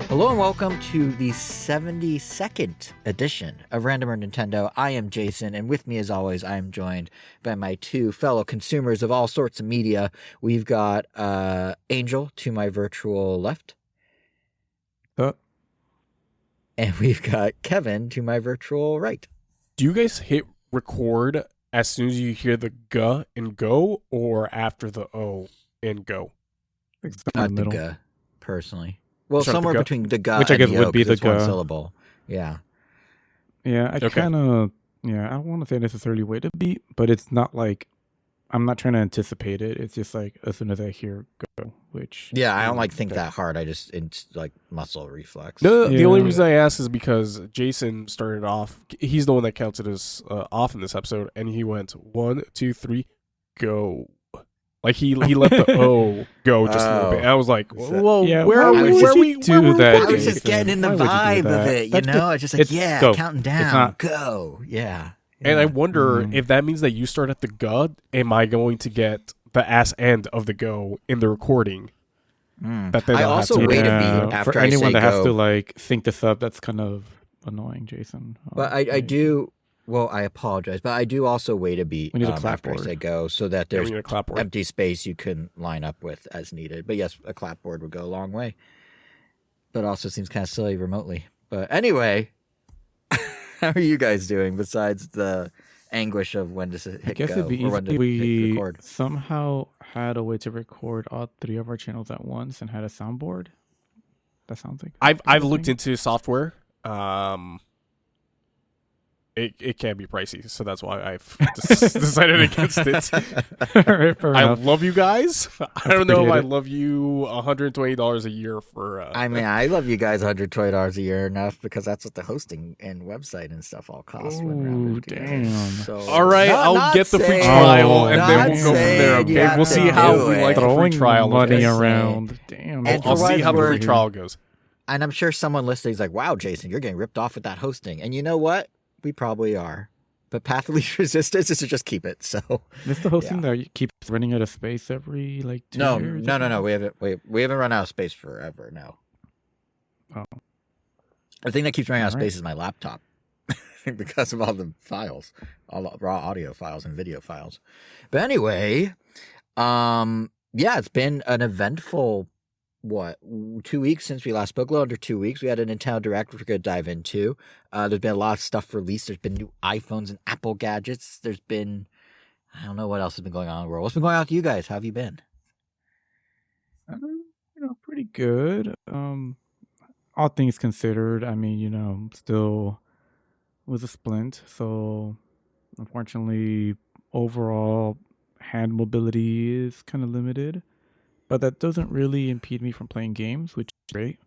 Hello and welcome to the 72nd edition of Randomer Nintendo. I am Jason, and with me as always, I am joined by my two fellow consumers of all sorts of media. We've got Angel to my virtual left. And we've got Kevin to my virtual right. Do you guys hit record as soon as you hear the G in go, or after the O in go? Not the G, personally. Well, Sorry, somewhere between the G which I and guess the would O, be 'cause the it's one G. syllable. Yeah. Yeah, I Okay. I don't want to say necessarily way to beat, but it's not like I'm not trying to anticipate it. It's just like as soon as I hear go, which Yeah, I don't think that hard. it's like muscle reflex. The only Yeah. reason I ask is because Jason started off. He's the one that counted us off in this episode, and he went 1, 2, 3, go. Like he let the O go just a little bit. And I was like, whoa, Yeah, where why are would we? you Where we do that, I was just Jason? getting in the Why would you do vibe of that? it, you That's know? good. I was just like, It's yeah, go. counting It's down, not- go, yeah. And I wonder Mm. if that means that you start at the G. Am I going to get the ass end of the go in the recording? That then I I'll have also to- wait a Yeah, beat after for I anyone say that has go. to like sync this up, that's kind of annoying, Jason. But I do. Well, I apologize, but I do also wait a beat We need a after I clapboard. say go, so that Yeah, we there's need a clapboard. empty space you can line up with as needed. But yes, a clapboard would go a long way. But also seems kind of silly remotely. But anyway, how are you guys doing besides the anguish of when to hit I guess go it'd be or easy when to if hit we record? somehow had a way to record all three of our channels at once and had a soundboard. That sounds like I've looked into software. It can be pricey, so that's why I've decided against it. Alright, fair I enough. love you guys. I don't know if I Appreciate it. love you $120 a year for. I mean, I love you guys $120 a year enough because that's what the hosting and website and stuff all cost. when Ooh, rounded together. damn. So, all right, I'll get the free trial, and then we'll go from there. Okay, we'll see how we like the free Throwing trial. money Okay? around. Damn. And I'll for see how the what free it's trial goes. And I'm sure someone listening is like, wow, Jason, you're getting ripped off with that hosting. And you know what? We probably are. But Path of Least Resistance is to just keep it. So This the hosting that keeps running out of space every like 2 no, years? no. We haven't run out of space forever. No. Oh. The thing that keeps running out of All right. space is my laptop because of all the files, all the raw audio files and video files. But anyway, yeah, it's been an eventful 2 weeks since we last spoke. A little under 2 weeks. We had a Nintendo Direct, which we're going to dive into. There's been a lot of stuff released. There's been new iPhones and Apple gadgets. There's been, I don't know what else has been going on in the world. What's been going on with you guys? How have you been? Pretty good. All things considered, I mean, still was a splint, so unfortunately, overall hand mobility is kind of limited. But that doesn't really impede me from playing games, which is great.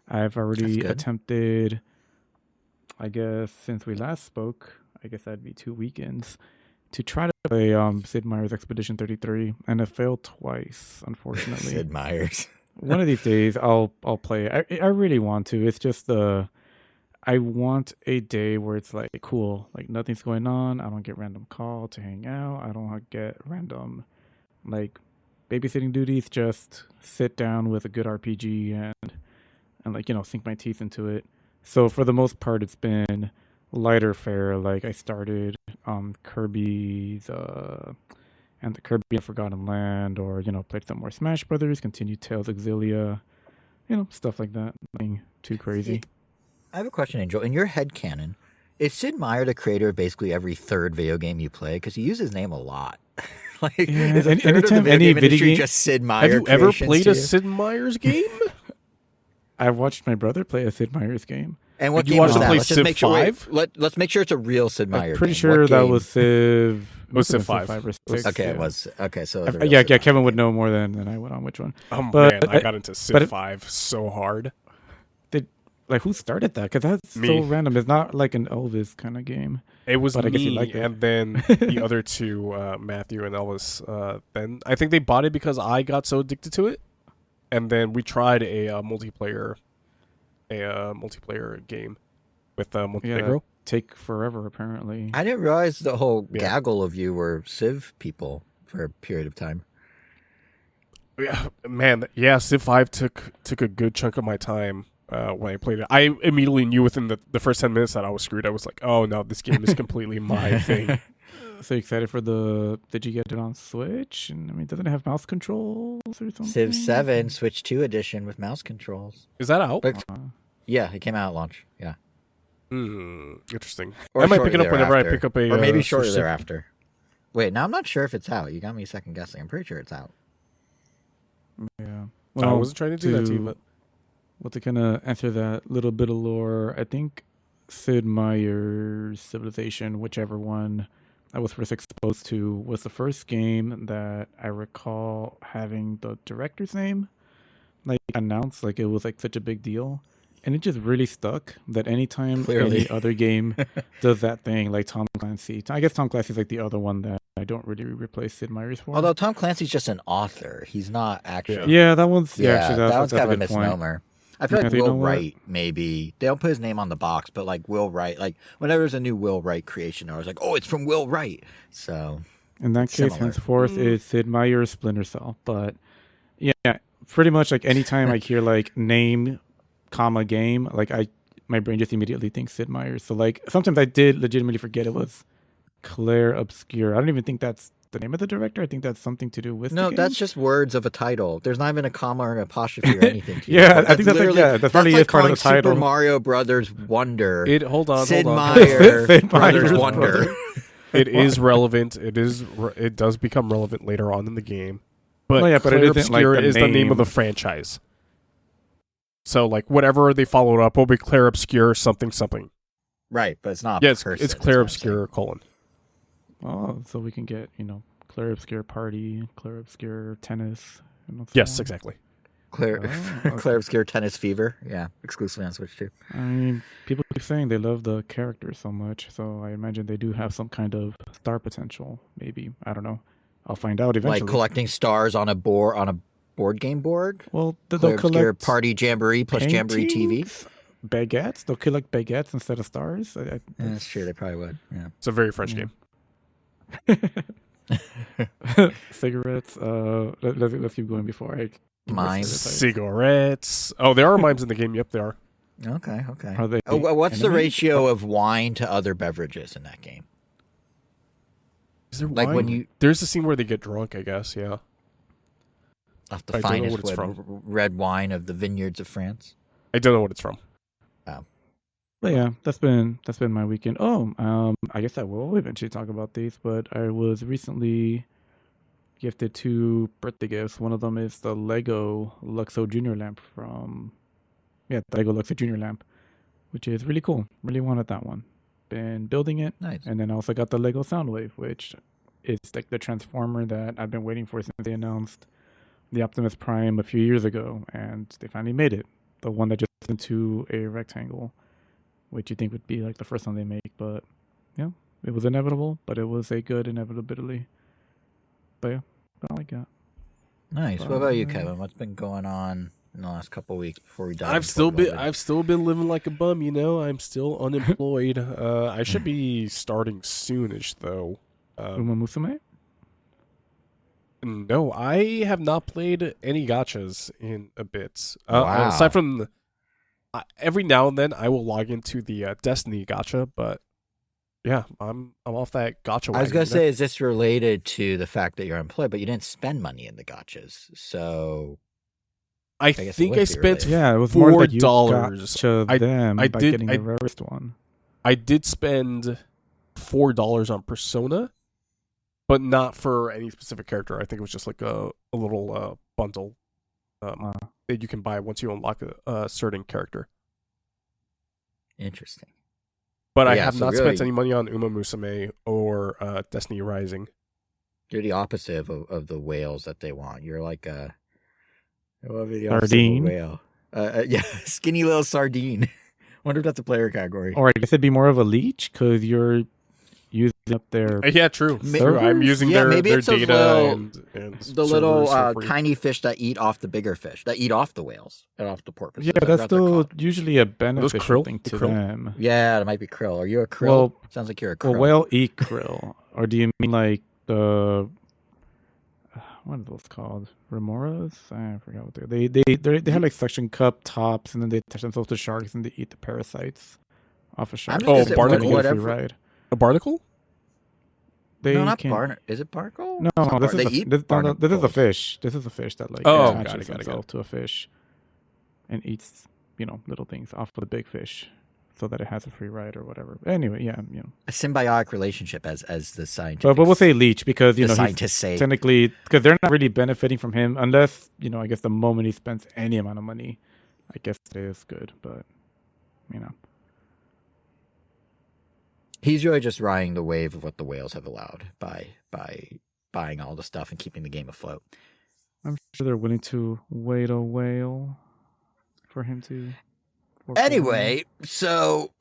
I've already good. attempted, I guess, since we last spoke, I guess that'd be 2 weekends, to try to play Sid Meier's Expedition 33, and it failed twice, unfortunately. Sid Meier's. One of these days, I'll play it. I really want to. It's just I want a day where it's like cool, like nothing's going on. I don't get random call to hang out. I don't get random like babysitting duties. Just sit down with a good RPG and like sink my teeth into it. So for the most part, it's been lighter fare. Like I started Kirby's and the Kirby and Forgotten Land, or played some more Smash Brothers, continued Tales Exilia, stuff like that. Nothing too crazy. I have a question, Angel. In your head canon, is Sid Meier the creator of basically every third video game you play? Because you use his name a lot. Like, is a third of the video game industry just Sid Meier? Have you ever creations played to a you? Sid Meier's game? I've watched my brother play a Sid Meier's game. And what You game was watched him that? play Let's just Civ make sure. 5? Let's make sure it's a real Sid Meier. I'm pretty game. sure What that game? was Civ. Was Civ Civ 5? or 6. Okay, yeah. it was. Okay, so it was a real Yeah, Sid yeah. Meier. Kevin would know more than I would on which one. Oh But man, I got into Civ but- 5 so hard. Like, who started that? Because that's Me. so random. It's not like an Elvis kind of game. It was But I guess you me, liked it. and then the other two, Matthew and Elvis. Then I think they bought it because I got so addicted to it, and then we tried a multiplayer game with Montenegro. Take forever, apparently. I didn't realize the whole Yeah. gaggle of you were Civ people for a period of time. Yeah, man, yeah, Civ 5 took a good chunk of my time. when I played it. I immediately knew within the first 10 minutes that I was screwed. I was like, oh no, this game is completely my thing. So excited for did you get it on Switch? And I mean, doesn't it have mouse controls or something? Civ 7 Switch 2 edition with mouse controls. Is that out? But, yeah, it came out at launch. Yeah. Interesting. Or I might pick it up whenever I thereafter. pick up a... Or maybe shortly Switch thereafter. Wait, now I'm not sure if it's out. You got me second guessing. I'm pretty sure it's out. Yeah. I wasn't trying to do that to you, but... Well, to kind of answer that little bit of lore, I think Sid Meier's Civilization, whichever one I was first exposed to, was the first game that I recall having the director's name like announced, like it was like such a big deal. And it just really stuck that anytime any other game does that thing, like Tom Clancy. I guess Tom Clancy's like the other one that I don't really replace Sid Meier's for. Although Tom Clancy's just an author. He's not actually... Yeah, that one's... Yeah, actually, that one's that's kind a of a good point. misnomer. I feel like you know Will what? Wright, maybe. They don't put his name on the box, but like Will Wright, like whenever there's a new Will Wright creation, I was like, oh, it's from Will Wright. So in that case, similar. henceforth, it's Sid Meier's Splinter Cell. But yeah, pretty much like anytime I hear like name, comma, game, like my brain just immediately thinks Sid Meier. So like sometimes I did legitimately forget it was Claire Obscure. I don't even think that's the name of the director. I think that's something to do with No, the game. that's just words of a title. There's not even a comma or an apostrophe or anything. To Yeah, it. I think that's like, yeah, that's probably like is part of the calling title. Super Mario Brothers Wonder. Hold Sid on. Meier Sid Brothers Meier's Wonder. brother. It is relevant. It does become relevant later on in the game. But, Well, yeah, but it Claire isn't, like, Obscure the is the name of the name. franchise. So, like, whatever they followed up will be Claire Obscure something. Right, but it's not. Yeah, a it's person, Claire is what I'm Obscure : Oh, so we can get, Claire Obscure Party, Claire Obscure Tennis. And so Yes, on. exactly. Claire, Oh, okay. Claire Obscure Tennis Fever. Yeah, exclusively on Switch 2. I mean, people keep saying they love the character so much, so I imagine they do have some kind of star potential. Maybe, I don't know. I'll find out eventually. Like collecting stars on a board game board. Well, they'll Claire Obscure collect Party Jamboree plus Jamboree TV. paintings, baguettes. They'll collect baguettes instead of stars. Yeah, that's true. They probably would. Yeah. It's a very French Yeah. game. Cigarettes. Let's keep going before I. Mimes. Cigarettes. Oh, there are mimes in the game. Yep, there are. Okay. Are they What's the enemies? ratio of wine to other beverages in that game? Is there Like wine? when you There's a scene where they get drunk, I guess, yeah. off I the don't know finest what it's from. red wine of the vineyards of France. I don't know what it's from. But yeah, that's been my weekend. Oh, I guess I will eventually talk about these, but I was recently gifted 2 birthday gifts. One of them is the Lego Luxo Junior lamp the Lego Luxo Junior lamp, which is really cool. Really wanted that one. Been building it. Nice. And then I also got the Lego Soundwave, which is like the transformer that I've been waiting for since they announced the Optimus Prime a few years ago, and they finally made it. The one that just into a rectangle, which you think would be like the first one they make, but yeah, it was inevitable, but it was a good inevitability. But yeah, that's all I got. Nice. What about you, Kevin? What's been going on in the last couple of weeks before we dive? I've still been living like a bum, I'm still unemployed. I should be starting soonish though. Uma Musume? No, I have not played any gachas in a bit. Wow. Aside from every now and then, I will log into the Destiny gacha, but yeah, I'm off that gacha. I was gonna say, is this related to the fact that you're unemployed, but you didn't spend money in the gachas? So I guess it think would I be spent related. Yeah, it was more that you $4. got to them I by did- getting I- the rarest one. I did spend $4 on Persona, but not for any specific character. I think it was just like a little bundle that you can buy once you unlock a certain character. Interesting. But I Yeah, have so not really- spent any money on Uma Musume or Destiny Rising. You're the opposite of the whales that they want. You're like a what would be the opposite of a Sardine? whale. Yeah, skinny little sardine. Wonder if that's a player category. Or I guess it'd be more of a leech because you're using up their. Yeah, true. Ma- True. I'm using Yeah, their maybe it's those data little- and The little servers for free. tiny fish that eat off the bigger fish, that eat off the whales and off the porpoises. Yeah, I forgot that's what they're still called. usually a beneficial krill? thing The to krill? them. Yeah, it might be krill. Are you a krill? Well- Sounds like you're a krill. Well, whale eat krill, or do you mean like the what are those called? Remoras? I forgot what they have like suction cup tops, and then they attach themselves to sharks, and they eat the parasites off of sharks. just gonna gonna say get a free whatever. ride. A barnacle? They No, not can. barn. Is it barnacle? No, It's not this bar- is they eat this is a barnacles. fish. This is a fish that like Oh, got attaches it. itself to a fish and eats little things off of the big fish, so that it has a free ride or whatever. Anyway, yeah, A symbiotic relationship, as the scientists. But we'll say leech because the he's scientists say. technically, because they're not really benefiting from him unless I guess the moment he spends any amount of money, I guess it is good. But He's really just riding the wave of what the whales have allowed by buying all the stuff and keeping the game afloat. I'm sure they're willing to wait a whale for him to. Anyway, so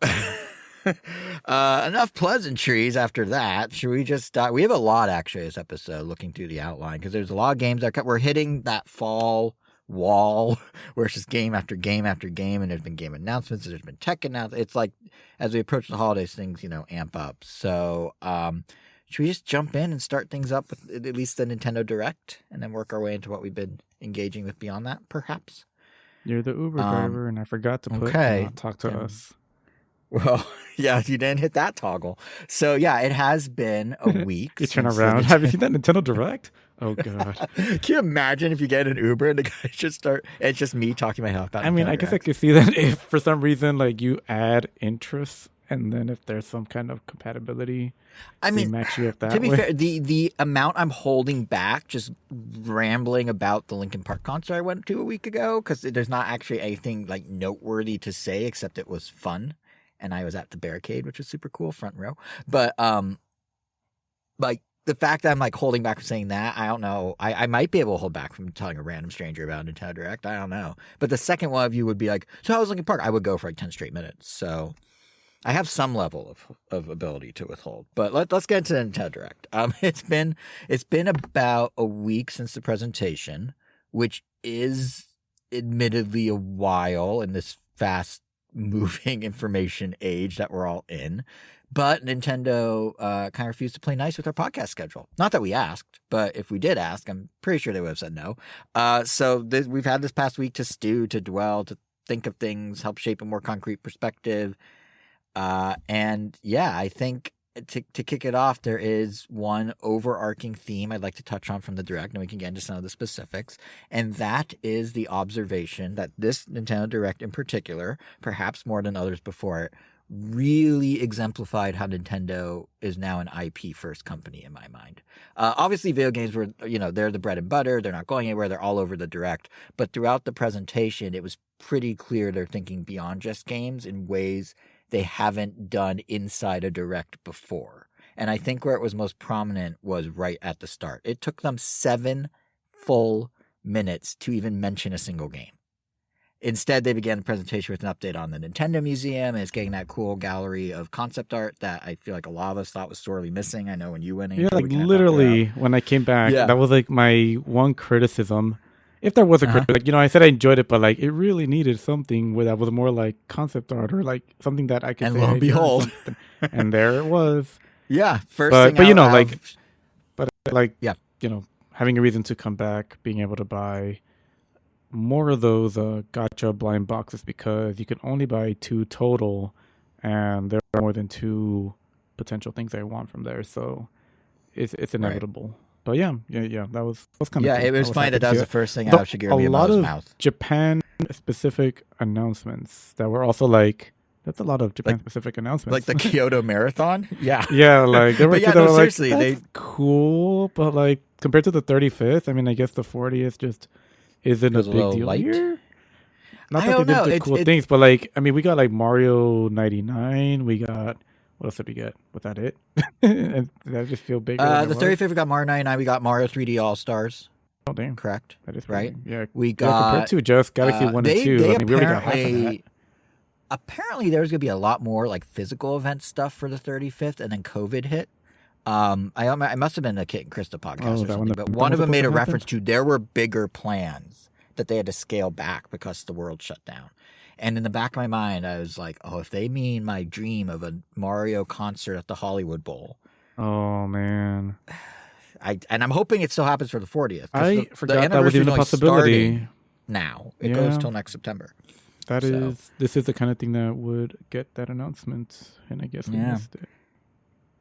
enough pleasantries after that. Should we just start? We have a lot actually this episode looking through the outline because there's a lot of games that we're hitting that fall wall where it's just game after game after game, and there's been game announcements, there's been tech announcements. It's like as we approach the holidays, things amp up. So should we just jump in and start things up with at least the Nintendo Direct, and then work our way into what we've been engaging with beyond that, perhaps? You're the Uber driver, and I forgot to put talk to us. Well, yeah, you didn't hit that toggle. So yeah, it has been a week. You turn around. Have you seen that Nintendo Direct? Oh god! Can you imagine if you get an Uber and the guy just it's just me talking my hell about. I mean, I guess I could see that if for some reason like you add interests, and then if there's some kind of compatibility, they match you up that way. To be fair, the amount I'm holding back just rambling about the Linkin Park concert I went to a week ago, because there's not actually anything like noteworthy to say except it was fun, and I was at the barricade, which was super cool, front row. But like the fact that I'm like holding back from saying that, I don't know. I might be able to hold back from telling a random stranger about Nintendo Direct. I don't know. But the second one of you would be like, so how was Linkin Park? I would go for like 10 straight minutes. So I have some level of ability to withhold. But let's get into the Nintendo Direct. It's been about a week since the presentation, which is admittedly a while in this fast moving information age that we're all in. But Nintendo kind of refused to play nice with our podcast schedule. Not that we asked, but if we did ask, I'm pretty sure they would have said no. So we've had this past week to stew, to dwell, to think of things, help shape a more concrete perspective. And yeah, I think to kick it off, there is one overarching theme I'd like to touch on from the Direct, and we can get into some of the specifics. And that is the observation that this Nintendo Direct in particular, perhaps more than others before it, really exemplified how Nintendo is now an IP first company in my mind. Obviously video games were, they're the bread and butter. They're not going anywhere. They're all over the Direct. But throughout the presentation, it was pretty clear they're thinking beyond just games in ways they haven't done inside a Direct before. And I think where it was most prominent was right at the start. It took them 7 full minutes to even mention a single game. Instead, they began the presentation with an update on the Nintendo Museum, and it's getting that cool gallery of concept art that I feel like a lot of us thought was sorely missing. I know when you went in. Yeah, like literally when I came back, that was like my one criticism. If there was a critic, I said I enjoyed it, but like it really needed something where that was more like concept art or like something that I could. And say lo and behold, and there it was. Yeah, first but thing having a reason to come back, being able to buy more of those gotcha blind boxes because you can only buy 2 total, and there are more than 2 potential things I want from there. So it's inevitable. Right. But yeah, that was kind of cool. It was funny that was the first thing out of Shigeru Miyamoto's mouth. Japan specific announcements that were also like, that's a lot of Japan specific announcements. Like the Kyoto Marathon? Yeah. Yeah, like they were, seriously, that's cool, but like compared to the 35th, I mean, I guess the 40th just isn't a big deal here. Not that they did cool things, but like, I mean, we got like Mario 99, we got, what else did we get? Was that it? And did I just feel bigger? The 35th, we got Mario 99, we got Mario 3D All-Stars. Oh, damn. Correct. That is right. Yeah. We got compared to just Galaxy 1 and 2. I mean, we already got half of that. Apparently, there's going to be a lot more like physical event stuff for the 35th, and then COVID hit. I must have been a Kit and Krista podcast or something, but one of them made a reference to there were bigger plans that they had to scale back because the world shut down. And in the back of my mind, I was like, oh, if they mean my dream of a Mario concert at the Hollywood Bowl. Oh, man. I'm hoping it still happens for the 40th. I forgot that was even a possibility. Now it goes till next September. This is the kind of thing that would get that announcement, and I guess we missed it.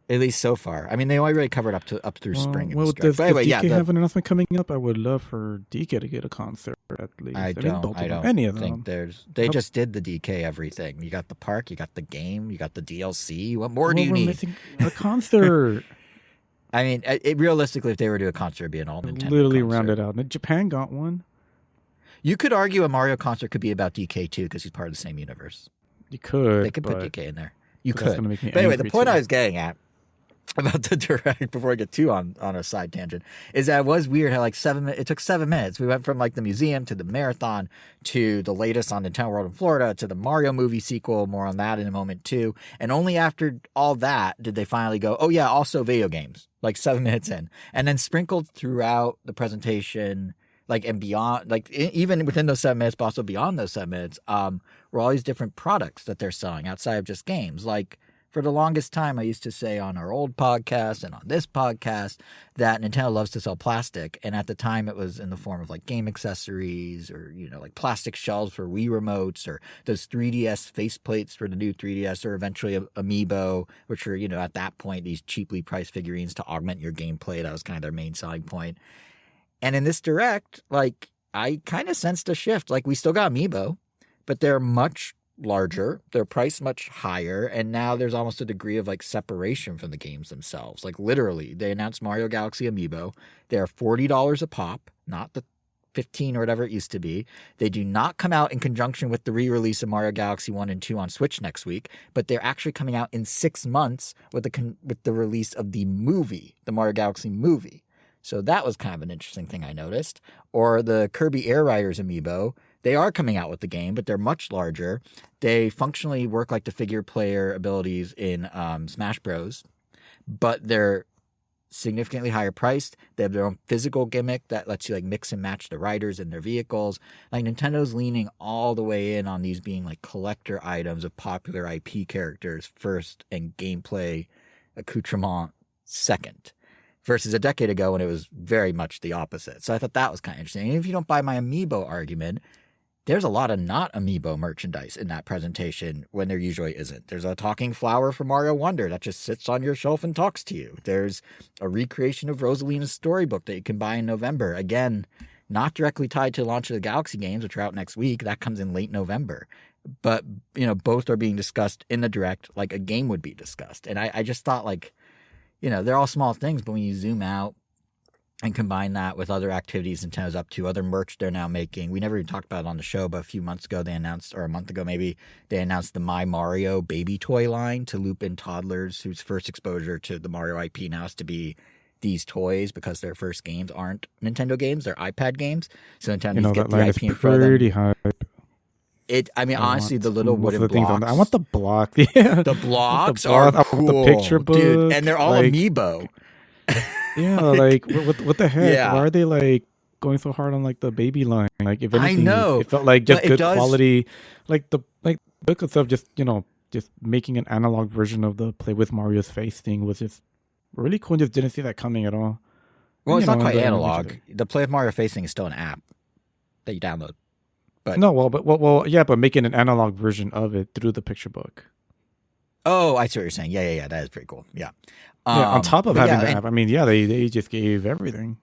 At least so far. I mean, they only really covered up through spring. Does DK have an announcement coming up? I would love for DK to get a concert at least. I don't any of them. think they just did the DK everything. You got the park, you got the game, you got the DLC. What more do you need? Missing a concert. I mean, realistically, if they were to do a concert, it'd be an all Nintendo literally concert. rounded out. Japan got one. You could argue a Mario concert could be about DK too, because he's part of the same universe. You could. They could put DK in there. You could. But anyway, the point I was getting at about the direct, before I get too on a side tangent, is that it was weird how it took 7 minutes. We went from the museum to the marathon to the latest on Nintendo World in Florida to the Mario movie sequel. More on that in a moment too. And only after all that did they finally go, oh yeah, also video games, 7 minutes in. And then sprinkled throughout the presentation, and beyond, even within those 7 minutes, but also beyond those 7 minutes, were all these different products that they're selling outside of just games. For the longest time, I used to say on our old podcast and on this podcast that Nintendo loves to sell plastic. And at the time, it was in the form of game accessories or, plastic shells for Wii remotes or those 3DS faceplates for the new 3DS or eventually Amiibo, which are, at that point, these cheaply priced figurines to augment your gameplay. That was kind of their main selling point. And in this direct, I kind of sensed a shift. We still got Amiibo, but they're much larger, they're priced much higher, and now there's almost a degree of separation from the games themselves. Literally, they announced Mario Galaxy Amiibo. They're $40 a pop, not the 15 or whatever it used to be. They do not come out in conjunction with the re-release of Mario Galaxy 1 and 2 on Switch next week, but they're actually coming out in 6 months with the release of the movie, the Mario Galaxy movie. So that was kind of an interesting thing I noticed. Or the Kirby Air Riders Amiibo. They are coming out with the game, but they're much larger. They functionally work like the figure player abilities in Smash Bros., but they're significantly higher priced. They have their own physical gimmick that lets you mix and match the riders in their vehicles. Nintendo's leaning all the way in on these being collector items of popular IP characters first and gameplay accoutrement second. Versus a decade ago when it was very much the opposite. So I thought that was kind of interesting. And if you don't buy my Amiibo argument, there's a lot of not Amiibo merchandise in that presentation when there usually isn't. There's a talking flower for Mario Wonder that just sits on your shelf and talks to you. There's a recreation of Rosalina's storybook that you can buy in November. Again, not directly tied to the launch of the Galaxy games, which are out next week. That comes in late November. But, both are being discussed in the direct like a game would be discussed. And I just thought they're all small things, but when you zoom out and combine that with other activities Nintendo's up to, other merch they're now making. We never even talked about it on the show, but a few months ago they announced, or a month ago maybe, they announced the My Mario baby toy line to loop in toddlers whose first exposure to the Mario IP now is to be these toys because their first games aren't Nintendo games, they're iPad games. So Nintendo needs to get the IP in front of them. Pretty hype. Honestly, the little wooden blocks. I want the block. Yeah. The blocks are cool. The picture book. Dude, and they're all Amiibo. Yeah, what the heck? Yeah. Why are they going so hard on the baby line? If anything, I know. It felt just good quality. The book itself, just making an analog version of the Play with Mario's face thing was just really cool. Just didn't see that coming at all. Well, it's not quite analog. The Play with Mario face thing is still an app that you download. But but making an analog version of it through the picture book. Oh, I see what you're saying. Yeah, that is pretty cool. Yeah. On top of having the app, they just gave everything.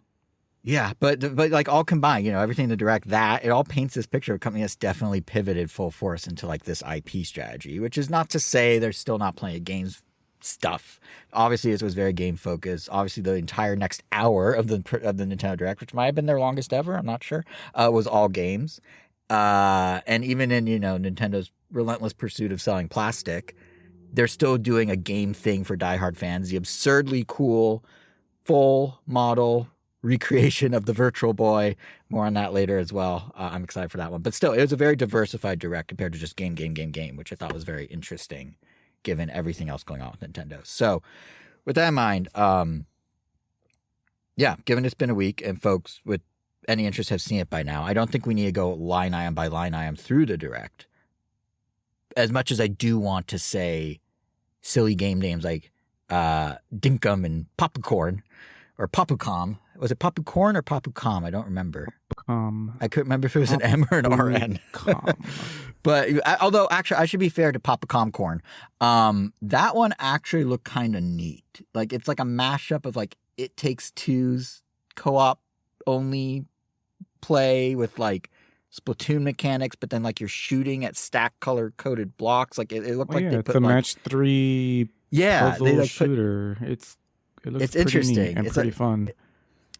Yeah, but all combined, everything in the direct, it all paints this picture of a company that's definitely pivoted full force into this IP strategy, which is not to say there's still not plenty of games stuff. Obviously, this was very game focused. Obviously, the entire next hour of the Nintendo Direct, which might have been their longest ever, I'm not sure, was all games. And even in, Nintendo's relentless pursuit of selling plastic, they're still doing a game thing for diehard fans. The absurdly cool full model recreation of the Virtual Boy. More on that later as well. I'm excited for that one. But still, it was a very diversified direct compared to just game, which I thought was very interesting given everything else going on with Nintendo. So with that in mind, given it's been a week and folks with any interest have seen it by now, I don't think we need to go line item by line item through the direct. As much as I do want to say silly game names like Dinkum and Popcorn or Papucom. Was it Papucorn or Papucom? I don't remember. I couldn't remember if it was an M or an RN. But although actually I should be fair to Papucom Corn. That one actually looked kind of neat. Like it's like a mashup of like It Takes Two's co-op only play with like Splatoon mechanics, but then like you're shooting at stack color coded blocks. Like it looked like they it's put a like, match 3 puzzle they like shooter. It looks it's pretty interesting. neat and It's pretty like, fun.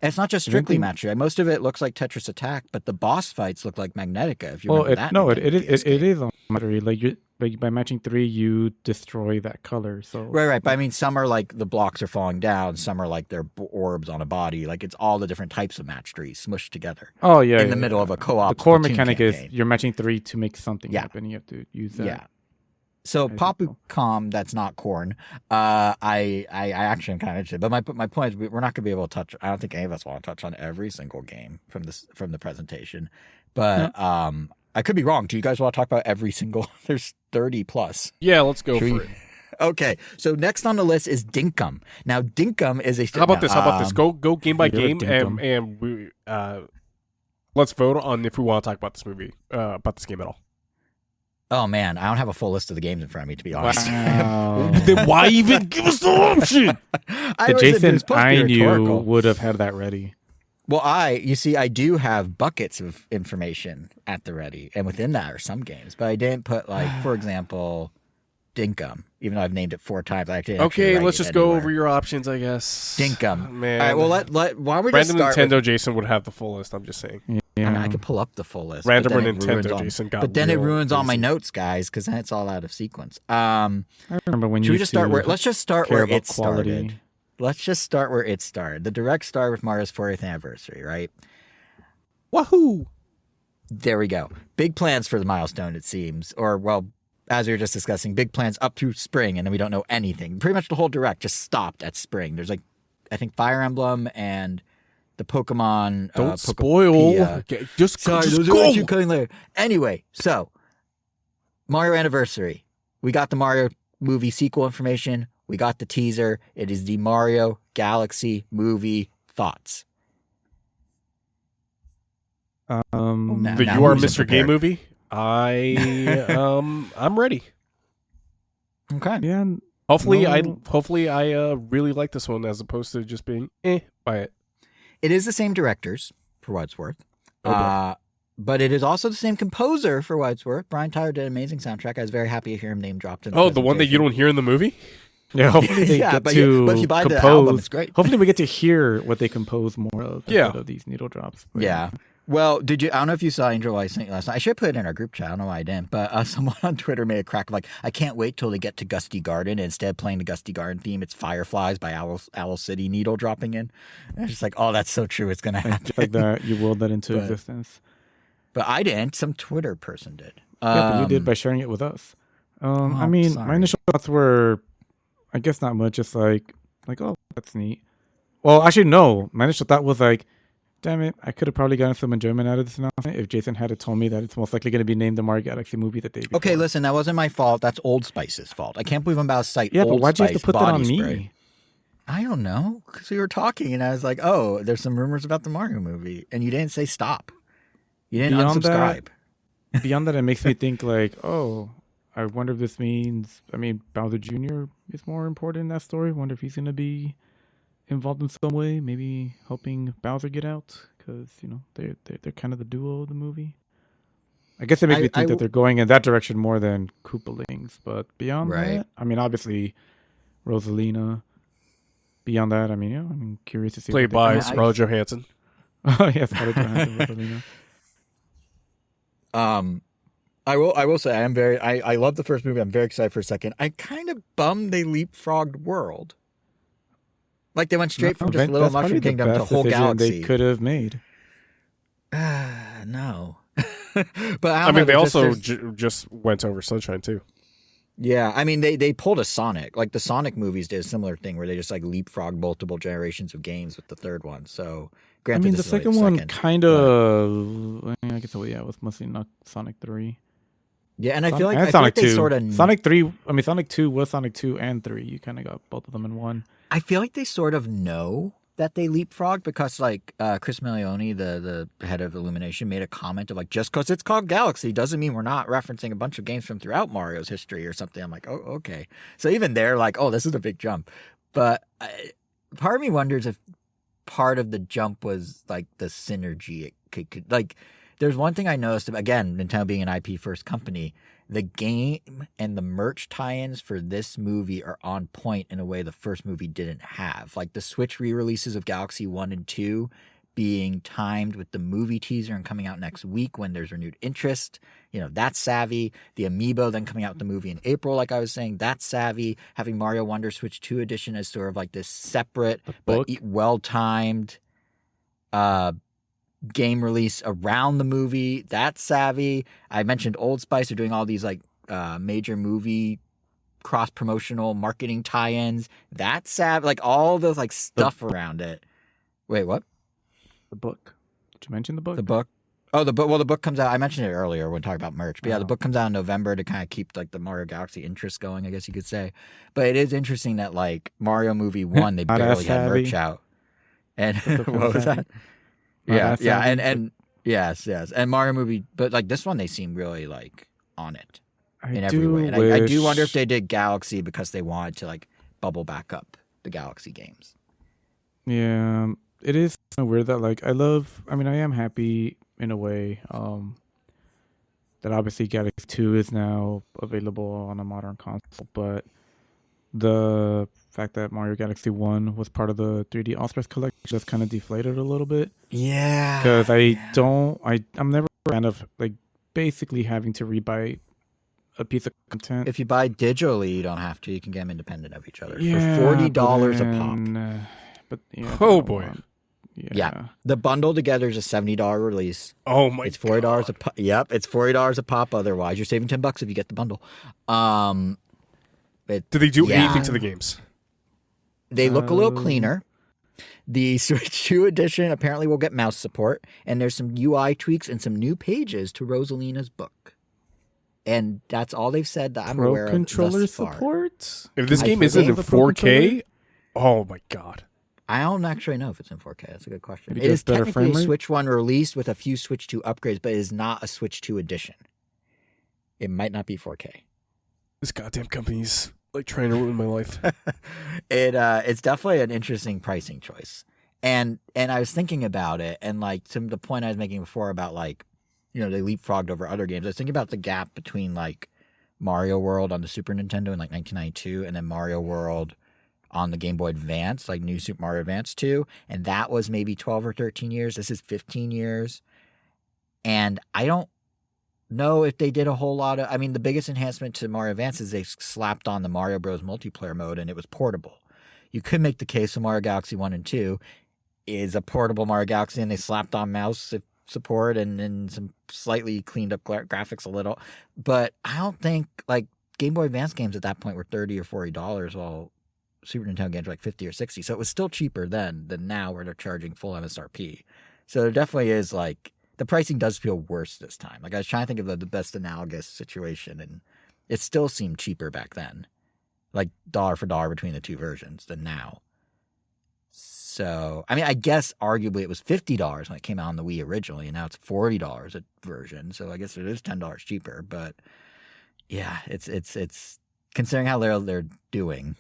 it's not just strictly match 3. Most of it looks like Tetris Attack, but the boss fights look like Magnetica. If you remember that. It is on battery. Like by matching 3, you destroy that color. So right. But I mean, some are like the blocks are falling down. Some are like they're orbs on a body. Like it's all the different types of match 3 smushed together. Oh yeah, in the middle of a co-op. The core Splatoon mechanic campaign. is you're matching 3 to make something happen. You have to use that. Yeah. So Papucom, that's not corn. I actually am kind of interested, but my point is we're not going to be able to touch. I don't think any of us want to touch on every single game from the presentation, but I could be wrong. Do you guys want to talk about every single? There's 30 plus. Yeah, let's go for it. Okay, so next on the list is Dinkum. Now Dinkum is a. How about this? Go game by game, Dinkum. and we let's vote on if we want to talk about this movie, about this game at all. Oh man, I don't have a full list of the games in front of me, to be honest. Wow. Then why even give us the option? The Jason I knew would have had that ready. Well, I do have buckets of information at the ready, and within that are some games, but I didn't put like, for example, Dinkum. Even though I've named it 4 times, I didn't. Okay, let's just go over your options, I guess. Dinkum, man. All right, well, why don't we Random just start Nintendo with, Jason would have the full list. I'm just saying. I mean, I could pull up the full list. Random Nintendo Jason got. But then it ruins all my notes, guys, because then it's all out of sequence. I remember when should you we just start where? Let's just start where it quality. started. Let's just start where it started. The direct start with Mario's 40th anniversary, right? Wahoo! There we go. Big plans for the milestone, it seems. Or, well, as we were just discussing, big plans up through spring, and then we don't know anything. Pretty much the whole direct just stopped at spring. There's like, I think Fire Emblem and the Pokemon. Don't spoil. Okay, just those go. Are coming later. Anyway, so Mario Anniversary. We got the Mario movie sequel information. We got the teaser. It is the Mario Galaxy movie. Thoughts? The You Are Mr. Game movie. I'm ready. Okay. Yeah. Hopefully I really like this one as opposed to just being by it. It is the same directors for what it's worth. But it is also the same composer for what it's worth. Brian Tyler did an amazing soundtrack. I was very happy to hear him name dropped in the one that you don't hear in the movie? Yeah, hopefully they get to but if you buy compose. the album, it's great. Hopefully we get to hear what they compose more of instead of these needle drops. But yeah. Well, I don't know if you saw Angel I sent you last night. I should put it in our group chat. I don't know why I didn't. But someone on Twitter made a crack of like, I can't wait till they get to Gusty Garden. And instead of playing the Gusty Garden theme, it's Fireflies by Owl City needle dropping in. And it's just like, oh, that's so true. It's going to happen. Just like that, you willed that into existence. But I didn't. Some Twitter person did. Yeah, but you did by sharing it with us. I mean, sorry. my initial thoughts were, I guess not much. Just like, oh, that's neat. Well, actually, no. My initial thought was like, damn it, I could have probably gotten some enjoyment out of this announcement if Jason had told me that it's most likely going to be named the Mario Galaxy movie the day before. Okay, listen, that wasn't my fault. That's Old Spice's fault. I can't believe I'm about to cite Old but why'd you have to put that on spray. me? I don't know, because we were talking, and I was like, oh, there's some rumors about the Mario movie, and you didn't say stop. You didn't unsubscribe. Beyond that, it makes me think like, oh, I wonder if this means, Bowser Jr. is more important in that story. I wonder if he's going to be involved in some way, maybe helping Bowser get out, because they're kind of the duo of the movie. I guess it makes me think that they're going in that direction more than Koopalings, but beyond that, obviously Rosalina. Beyond that, I'm curious to see. Played by Scarlett Johansson. Oh yeah, Scarlett Johansson, Rosalina. I will say I love the first movie. I'm very excited for a second. I kind of bummed they leapfrogged World. Like they went straight from just Little Mushroom Kingdom to whole galaxy. They could have made. No, but they also just went over Sunshine too. Yeah, they pulled a Sonic. Like the Sonic movies did a similar thing where they just like leapfrogged multiple generations of games with the third one. So, granted, the second one kind of. I guess it was mostly not Sonic 3. Yeah, and I feel like they sort of Sonic 3. Sonic 2 was Sonic 2 and 3. You kind of got both of them in one. I feel like they sort of know that they leapfrogged because like Chris Milioni, the head of Illumination, made a comment of like, just because it's called Galaxy doesn't mean we're not referencing a bunch of games from throughout Mario's history or something. I'm like, oh, okay. So even they're like, oh, this is a big jump. But part of me wonders if part of the jump was like the synergy it could like. There's one thing I noticed, again, Nintendo being an IP first company, the game and the merch tie-ins for this movie are on point in a way the first movie didn't have. Like the Switch re-releases of Galaxy 1 and 2 being timed with the movie teaser and coming out next week when there's renewed interest. You know, that's savvy. The Amiibo then coming out with the movie in April, like I was saying, that's savvy. Having Mario Wonder Switch 2 edition as sort of like this separate but well-timed game release around the movie, that's savvy. I mentioned Old Spice are doing all these like major movie cross-promotional marketing tie-ins. That's savvy. Like all the like stuff around it. Wait, what? The book. Did you mention the book? The book. Oh, the book. Well, the book comes out. I mentioned it earlier when talking about merch. But yeah, the book comes out in November to kind of keep like the Mario Galaxy interest going, I guess you could say. But it is interesting that like Mario Movie 1, they barely had merch out. And what was that? Yeah, and yes, and Mario Movie, but like this one, they seem really like on it in every way. And I do wonder if they did Galaxy because they wanted to like bubble back up the Galaxy games. Yeah, it is weird that like I am happy in a way that obviously Galaxy 2 is now available on a modern console, but the fact that Mario Galaxy 1 was part of the 3D All-Stars collection just kind of deflated a little bit. Yeah. Because I'm never a fan of like basically having to rebuy a piece of content. If you buy digitally, you don't have to. You can get them independent of each other yeah, for $40 a pop. But yeah. Oh boy. Yeah. The bundle together is a $70 release. Oh my! It's $40 a pop. Yep, it's $40 a pop. Otherwise, you're saving $10 if you get the bundle. Do they do anything to the games? They look a little cleaner. The Switch 2 edition apparently will get mouse support, and there's some UI tweaks and some new pages to Rosalina's book. And that's all they've said that I'm aware of controller thus far. support? If this game isn't in 4K, oh my god. I don't actually know if it's in 4K. That's a good question. It It is better technically frame a rate? Switch 1 released with a few Switch 2 upgrades, but it is not a Switch 2 edition. It might not be 4K. This goddamn company's like trying to ruin my life. It's definitely an interesting pricing choice. And I was thinking about it, and like the point I was making before about like, you know, they leapfrogged over other games. I was thinking about the gap between like Mario World on the Super Nintendo in like 1992 and then Mario World on the Game Boy Advance, like New Super Mario Advance 2. And that was maybe 12 or 13 years. This is 15 years. And I don't know if they did a whole lot of... I mean, the biggest enhancement to Mario Advance is they slapped on the Mario Bros. Multiplayer mode, and it was portable. You could make the case for Mario Galaxy 1 and 2 is a portable Mario Galaxy, and they slapped on mouse support and some slightly cleaned up graphics a little. But I don't think, like, Game Boy Advance games at that point were $30 or $40, while Super Nintendo games were like $50 or $60. So it was still cheaper then than now where they're charging full MSRP. So there definitely is, like... The pricing does feel worse this time. Like, I was trying to think of the best analogous situation, and it still seemed cheaper back then. Like, dollar for dollar between the two versions than now. So, I mean, I guess arguably it was $50 when it came out on the Wii originally, and now it's $40 a version. So I guess it is $10 cheaper. But, yeah, it's considering how they're doing,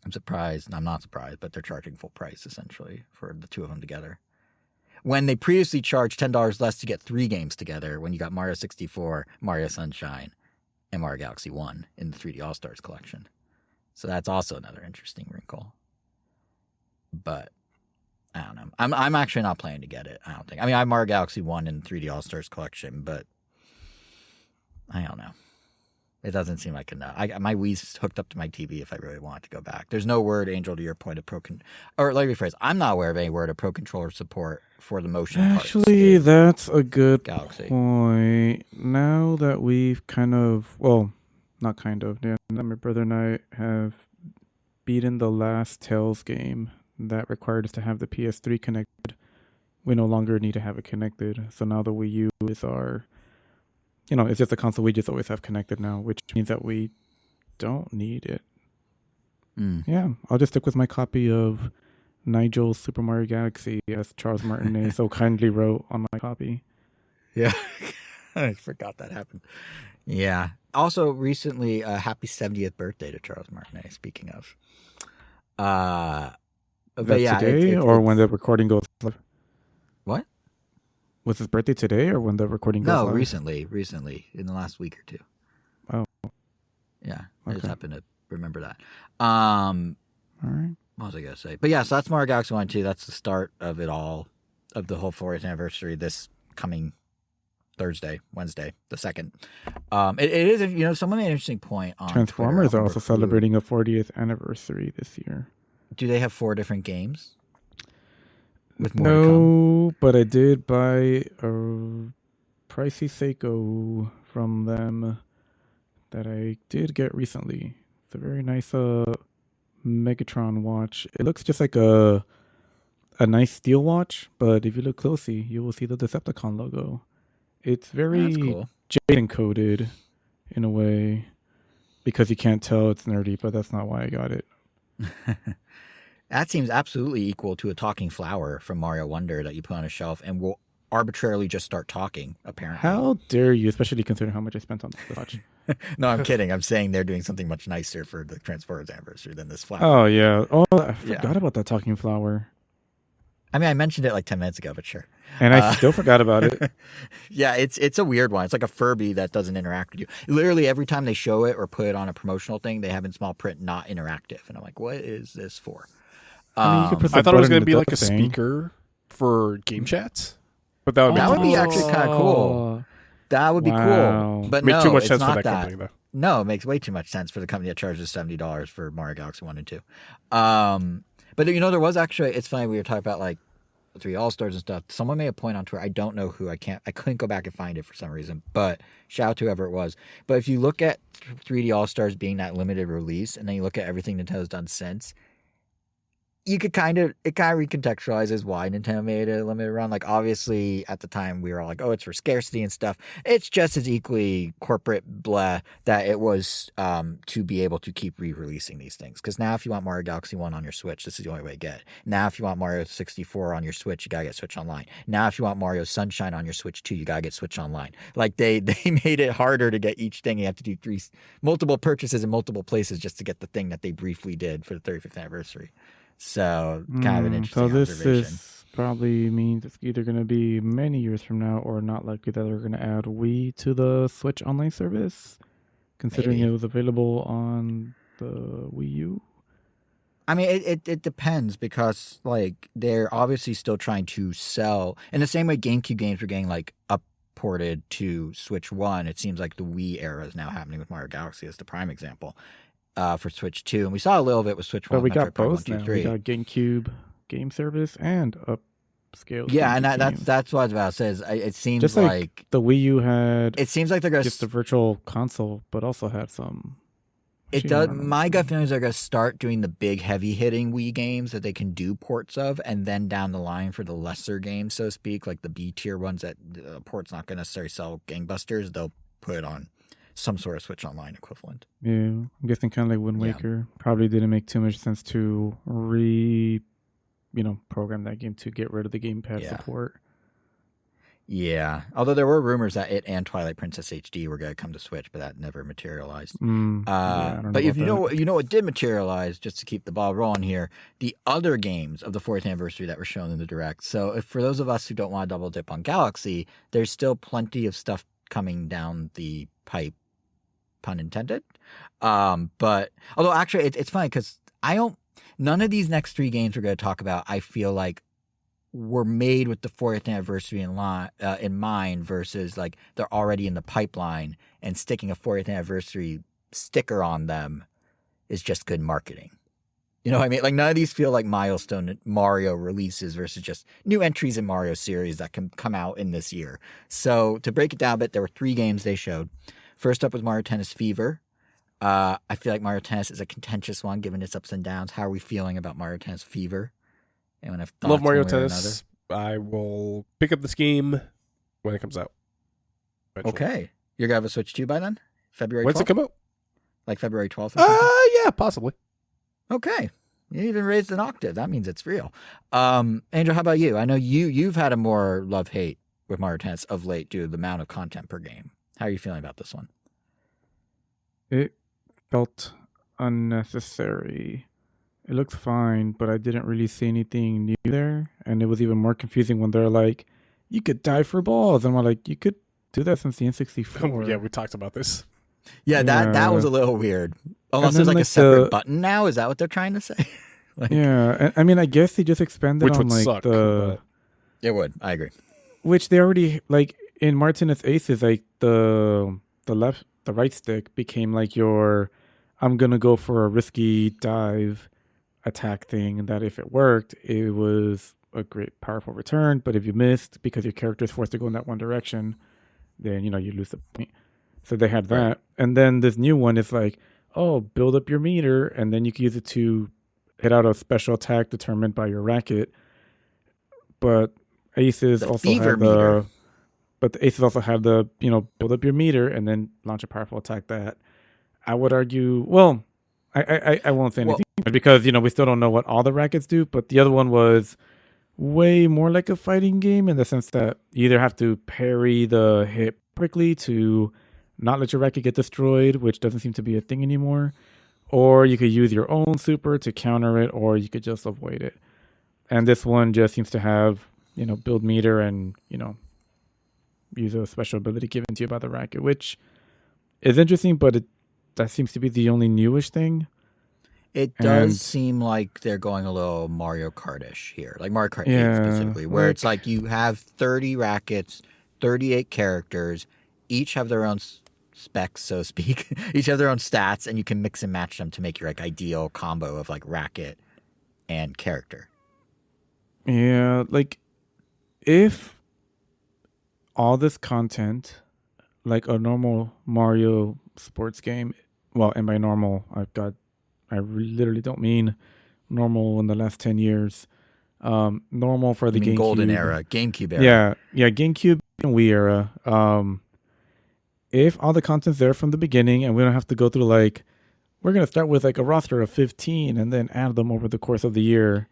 I'm surprised. I'm not surprised, but they're charging full price, essentially, for the two of them together. When they previously charged $10 less to get 3 games together, when you got Mario 64, Mario Sunshine, and Mario Galaxy 1 in the 3D All-Stars collection. So that's also another interesting wrinkle. But, I don't know. I'm actually not planning to get it, I don't think. I mean, I have Mario Galaxy 1 in the 3D All-Stars collection, but I don't know. It doesn't seem like enough. My Wii's hooked up to my TV if I really want to go back. There's no word, Angel, to your point of or let me rephrase. I'm not aware of any word of Pro Controller support for the motion parts. Actually, that's a good Galaxy. point. Now that we've not kind of, yeah, my brother and I have beaten the last Tales game that required us to have the PS3 connected. We no longer need to have it connected. So now the Wii U is our... it's just a console we just always have connected now, which means that we don't need it. Yeah, I'll just stick with my copy of Nigel Super Mario Galaxy, as Charles Martinet so kindly wrote on my copy. Yeah. I forgot that happened. Yeah. Also, recently, happy 70th birthday to Charles Martinet, speaking of. Is But that yeah. today or when the recording goes live? What? Was his birthday today or when the recording goes No, live? recently, in the last week or two. Oh. Yeah. I just Okay. happened to remember that. All right. What was I going to say? But yeah, so that's Mario Galaxy 1 and 2. That's the start of it all, of the whole 40th anniversary this coming Wednesday, the 2nd. It is, someone made an interesting point on Transformers Twitter. are also celebrating a 40th anniversary this year. Do they have 4 different games? With more to come? No, but I did buy a pricey Seiko from them that I did get recently. It's a very nice Megatron watch. It looks just like a nice steel watch, but if you look closely, you will see the Decepticon logo. It's very That's cool. jade encoded in a way because you can't tell it's nerdy, but that's not why I got it. That seems absolutely equal to a talking flower from Mario Wonder that you put on a shelf and will arbitrarily just start talking, apparently. How dare you, especially considering how much I spent on the watch. No, I'm kidding. I'm saying they're doing something much nicer for the Transformers anniversary than this flower. Oh, yeah. Oh, I Yeah. forgot about that talking flower. I mean, I mentioned it like 10 minutes ago, but sure. And I still forgot about it. Yeah, it's a weird one. It's like a Furby that doesn't interact with you. Literally, every time they show it or put it on a promotional thing, they have in small print, not interactive. And I'm like, what is this for? I mean, you could put the I thought it was button going to be in the like a thing. speaker for game chats. But that would be, That would be too- actually kind of cool. That would be Wow. cool. But make no, too much it's sense not for that that. company, though. No, it makes way too much sense for the company that charges $70 for Mario Galaxy 1 and 2. But there was actually, it's funny, we were talking about like the 3 All-Stars and stuff. Someone made a point on Twitter. I don't know who. I couldn't go back and find it for some reason, but shout out to whoever it was. But if you look at 3D All-Stars being that limited release, and then you look at everything Nintendo's done since, it kind of recontextualizes why Nintendo made it a limited run. Like, obviously, at the time, we were all like, oh, it's for scarcity and stuff. It's just as equally corporate blah that it was to be able to keep re-releasing these things. Because now if you want Mario Galaxy 1 on your Switch, this is the only way to get it. Now if you want Mario 64 on your Switch, you got to get Switch Online. Now if you want Mario Sunshine on your Switch 2, you got to get Switch Online. Like, they made it harder to get each thing. You have to do multiple purchases in multiple places just to get the thing that they briefly did for the 35th anniversary. So, kind of an interesting So this observation. is probably means it's either going to be many years from now or not likely that they're going to add Wii to the Switch Online service, considering Maybe. it was available on the Wii U. I mean, it depends because, like, they're obviously still trying to sell. In the same way GameCube games were getting, like, upported to Switch 1, it seems like the Wii era is now happening with Mario Galaxy as the prime example. For Switch 2, and we saw a little bit with Switch 1. But we got Metroid Prime both 1, 2, now. 3. We got GameCube game service and upscale. Yeah, and GameCube games. that's what I was about to say. It seems Just like the Wii U had it seems like they're gonna. just a virtual console, but also had some. It machine does. learning. My gut feeling is they're gonna start doing the big, heavy hitting Wii games that they can do ports of, and then down the line for the lesser games, so to speak, like the B tier ones that port's not gonna necessarily sell gangbusters. They'll put it on some sort of Switch Online equivalent. Yeah, I'm guessing kind of like Wind Yeah. Waker. Probably didn't make too much sense to program that game to get rid of the gamepad Yeah. support. Yeah, although there were rumors that it and Twilight Princess HD were gonna come to Switch, but that never materialized. I don't But if about you know what did materialize, just to keep the ball rolling here, the other games of the 4th anniversary that were shown in the Direct. So if for those of us who don't want to double dip on Galaxy, there's still plenty of stuff coming down the pipe, pun intended. But although actually it's funny because none of these next 3 games we're going to talk about, I feel like, were made with the 40th anniversary in mind versus like they're already in the pipeline, and sticking a 40th anniversary sticker on them is just good marketing. You know what I mean? Like, none of these feel like milestone Mario releases versus just new entries in Mario series that can come out in this year. So to break it down a bit, there were 3 games they showed. First up was Mario Tennis Fever. I feel like Mario Tennis is a contentious one given its ups and downs. How are we feeling about Mario Tennis Fever? Anyone have thoughts Love Mario one way or Tennis. I will pick up this game when it comes out. another? eventually. Okay. You're going to have a Switch 2 by then? February 12th? When's it come out? Like February 12th or something? Yeah, possibly. Okay. You even raised an octave. That means it's real. Angel, how about you? I know you've had a more love-hate with Mario Tennis of late due to the amount of content per game. How are you feeling about this one? It felt unnecessary. It looks fine, but I didn't really see anything new there. And it was even more confusing when they're like, you could dive for balls. And I'm like, you could do that since the N64. Yeah, we talked about this. Yeah, that was a little weird. Unless there's like a separate button now. Is that what they're trying to say? Yeah, I mean, I guess they just expanded Which on would like suck, the... It would. I agree. Which they already, like, in Martinez Aces, like, the right stick became like your, I'm going to go for a risky dive attack thing, and that if it worked, it was a great, powerful return. But if you missed because your character is forced to go in that one direction, then, you lose the point. So they had that. Right. And then this new one is like, oh, build up your meter, and then you can use it to hit out a special attack determined by your racket. But Aces also had the... But the Aces also had the, build up your meter and then launch a powerful attack that I would argue, well, I won't say anything because, we still don't know what all the rackets do. But the other one was way more like a fighting game in the sense that you either have to parry the hit quickly to not let your racket get destroyed, which doesn't seem to be a thing anymore. Or you could use your own super to counter it, or you could just avoid it. And this one just seems to have, build meter and, use a special ability given to you by the racket, which is interesting, but that seems to be the only newish thing. It does seem like they're going a little Mario Kart-ish here, like Mario Kart 8 specifically, where it's like you have 30 rackets, 38 characters, each have their own specs, so to speak, each have their own stats, and you can mix and match them to make your like ideal combo of like racket and character. Yeah, like if all this content, like a normal Mario sports game, well, and by normal, I literally don't mean normal in the last 10 years. Normal for the GameCube. Golden era, GameCube era. Yeah, GameCube and Wii era. If all the content's there from the beginning and we don't have to go through like, we're going to start with like a roster of 15 and then add them over the course of the year,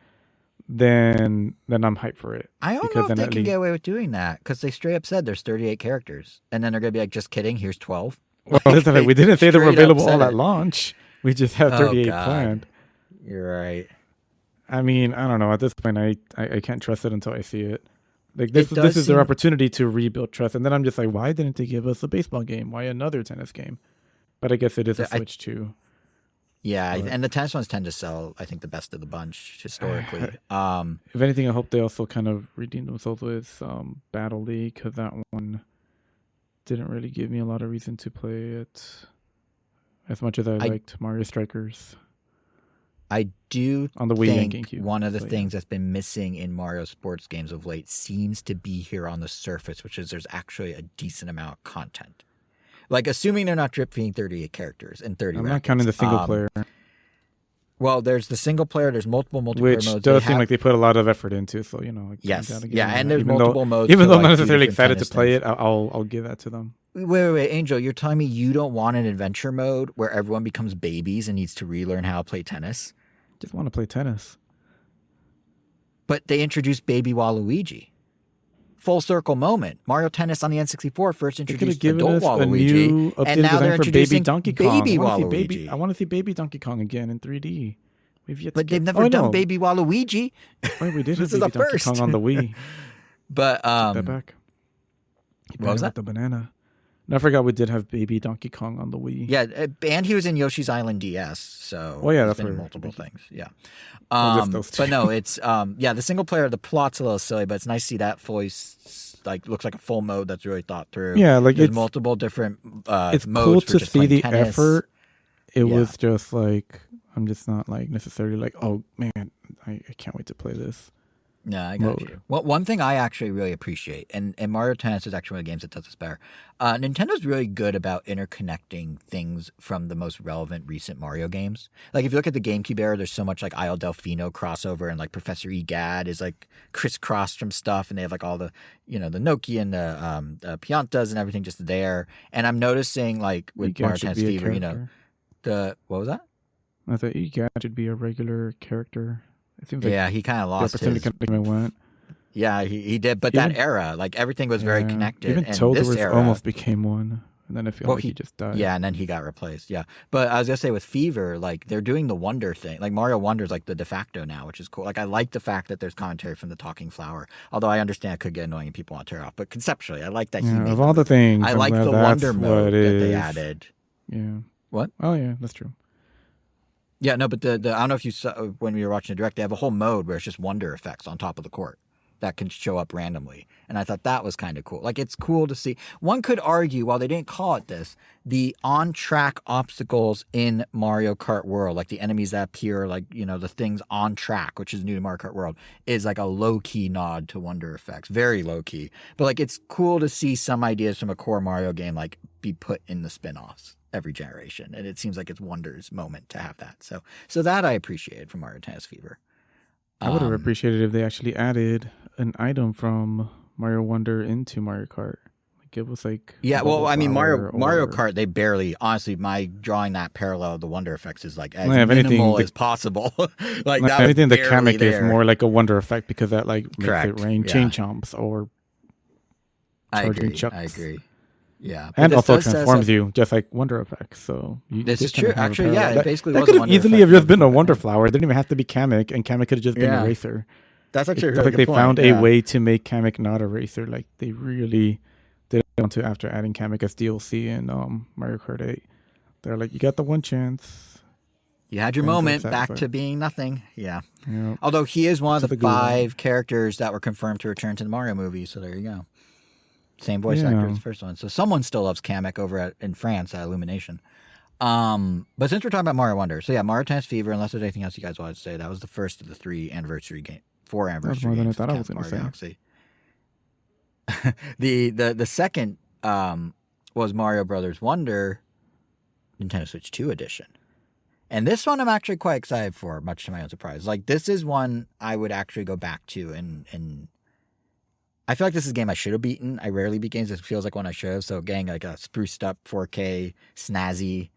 then I'm hyped for it. I don't know if they can get away with doing that because they straight up said there's 38 characters. And then they're going to be like, just kidding, here's 12. Well, we didn't say they were available all at launch. We just have 38 planned. You're right. I mean, I don't know. At this point, I can't trust it until I see it. Like this is their opportunity to rebuild trust. And then I'm just like, why didn't they give us a baseball game? Why another tennis game? But I guess it is a Switch too. Yeah, and the tennis ones tend to sell, I think, the best of the bunch historically. If anything, I hope they also kind of redeem themselves with Battle League, because that one didn't really give me a lot of reason to play it as much as I liked Mario Strikers. I do on the Wii and think GameCube. One of the things that's been missing in Mario sports games of late seems to be here on the surface, which is there's actually a decent amount of content. Like, assuming they're not drip feeding 38 characters and 30 I'm rackets. not counting the single player. Well, there's the single player, there's multiple multiplayer modes. Which does seem like they put a lot of effort into, so, Yes, and there's multiple modes. Even though I'm not necessarily excited to play it, I'll give that to them. Wait, Angel, you're telling me you don't want an adventure mode where everyone becomes babies and needs to relearn how to play tennis? Just want to play tennis. But they introduced Baby Waluigi. Full circle moment. Mario Tennis on the N64 first introduced adult Waluigi, and now they're introducing Donkey Kong. Baby Waluigi. I want to see Baby Donkey Kong again in 3D. But they've never done Baby Waluigi. Wait, we did this have is Baby Donkey Kong on the Wii. But take that back. What was that? The banana. No, I forgot we did have Baby Donkey Kong on the Wii. Yeah, and he was in Yoshi's Island DS. So that's been multiple things. Yeah. But no, it's the single player, the plot's a little silly, but it's nice to see that fully looks like a full mode that's really thought through. Yeah, like there's multiple different it's modes cool for to just see the tennis. effort. It was just like, I'm just not like necessarily like, oh man, I can't wait to play this. Yeah, I got you. Well, one thing I actually really appreciate, and Mario Tennis is actually one of the games that does this better. Nintendo's really good about interconnecting things from the most relevant recent Mario games. Like, if you look at the GameCube era, there's so much like Isle Delfino crossover, and like Professor Egad is like crisscrossed from stuff, and they have like all the, the Nokia and the Piantas and everything just there. And I'm noticing like with Mario Tennis Fever, what was that? I thought Egad should be a regular character. It seems like Yeah, he kind of the lost opportunity his. kind of came and went. Yeah, he did. But Even that era, like everything was very yeah, connected. even And this Toadless era, almost became one, and then I feel well, like he just died. yeah, and then he got replaced. Yeah, but I was gonna say with Fever, like they're doing the Wonder thing. Like Mario Wonder's like the de facto now, which is cool. Like I like the fact that there's commentary from the Talking Flower. Although I understand it could get annoying and people want to tear off. But conceptually, I like that he Yeah, made of all the those. things, I I'm like glad the that's Wonder what mode it that they is. added. Yeah. What? Oh yeah, that's true. Yeah, no, but the I don't know if you saw when we were watching the direct, they have a whole mode where it's just wonder effects on top of the court that can show up randomly. And I thought that was kind of cool. Like it's cool to see. One could argue, while they didn't call it this, the on-track obstacles in Mario Kart World, like the enemies that appear, like, you know, the things on track, which is new to Mario Kart World, is like a low-key nod to wonder effects. Very low-key. But like it's cool to see some ideas from a core Mario game like be put in the spin-offs every generation, and it seems like it's Wonder's moment to have that. So that I appreciated from Mario Tennis Fever. I would have appreciated if they actually added an item from Mario Wonder into Mario Kart. Like it was like yeah. Well, I mean Mario or... Kart, they barely. Honestly, my drawing that parallel of the Wonder effects is like as if anything, minimal as possible. Like that. Anything was the Kamek there. is more like a Wonder effect because that like makes Correct. it rain Yeah. chain chomps or charging chucks. I agree. Yeah, and also transforms you just like Wonder effects. So this is true. Actually, yeah, it basically that was could a have Wonder easily effect. have just been a Wonder Flower. It didn't even have to be Kamek, and Kamek could have just been a racer. That's actually it's a really like they good point. found a way to make Kamek not a racer. Like they really didn't want to after adding Kamek as DLC in Mario Kart 8. They're like, you got the one chance. You had your moment back to being nothing. Yeah. Yep. Although he is one of the 5 characters that were confirmed to return to the Mario movie, so there you go. Same voice actor as the first one. So someone still loves Kamek over in France at Illumination. But since we're talking about Mario Wonder, so yeah, Mario Tennis Fever, unless there's anything else you guys wanted to say, that was the first of the 4 anniversary games. That's more than I thought I was going to say. the second was Mario Brothers Wonder, Nintendo Switch 2 edition. And this one I'm actually quite excited for, much to my own surprise. Like, this is one I would actually go back to, and I feel like this is a game I should have beaten. I rarely beat games. It feels like one I should have. So getting like a spruced up 4K snazzy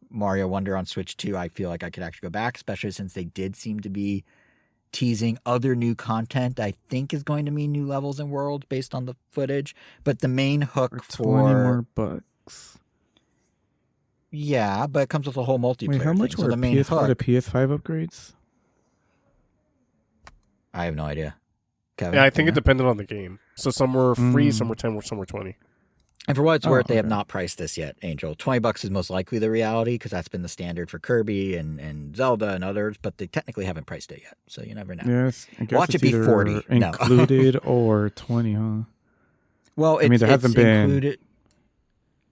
Mario Wonder on Switch 2, I feel like I could actually go back, especially since they did seem to be teasing other new content I think is going to mean new levels and worlds based on the footage. But the main hook for 20 more bucks. Yeah, but it comes with a whole multiplayer. Wait, how much thing. were so the main PS4 to PS5 upgrades? I have no idea. Kevin, yeah, I think it depended on the game. So some were free, some were 10, some were 20. And for what it's worth, they have not priced this yet, Angel. $20 is most likely the reality because that's been the standard for Kirby and Zelda and others, but they technically haven't priced it yet, so you never know. Yes, I guess watch it be 40 included or 20, huh? Well, it's, there hasn't been included.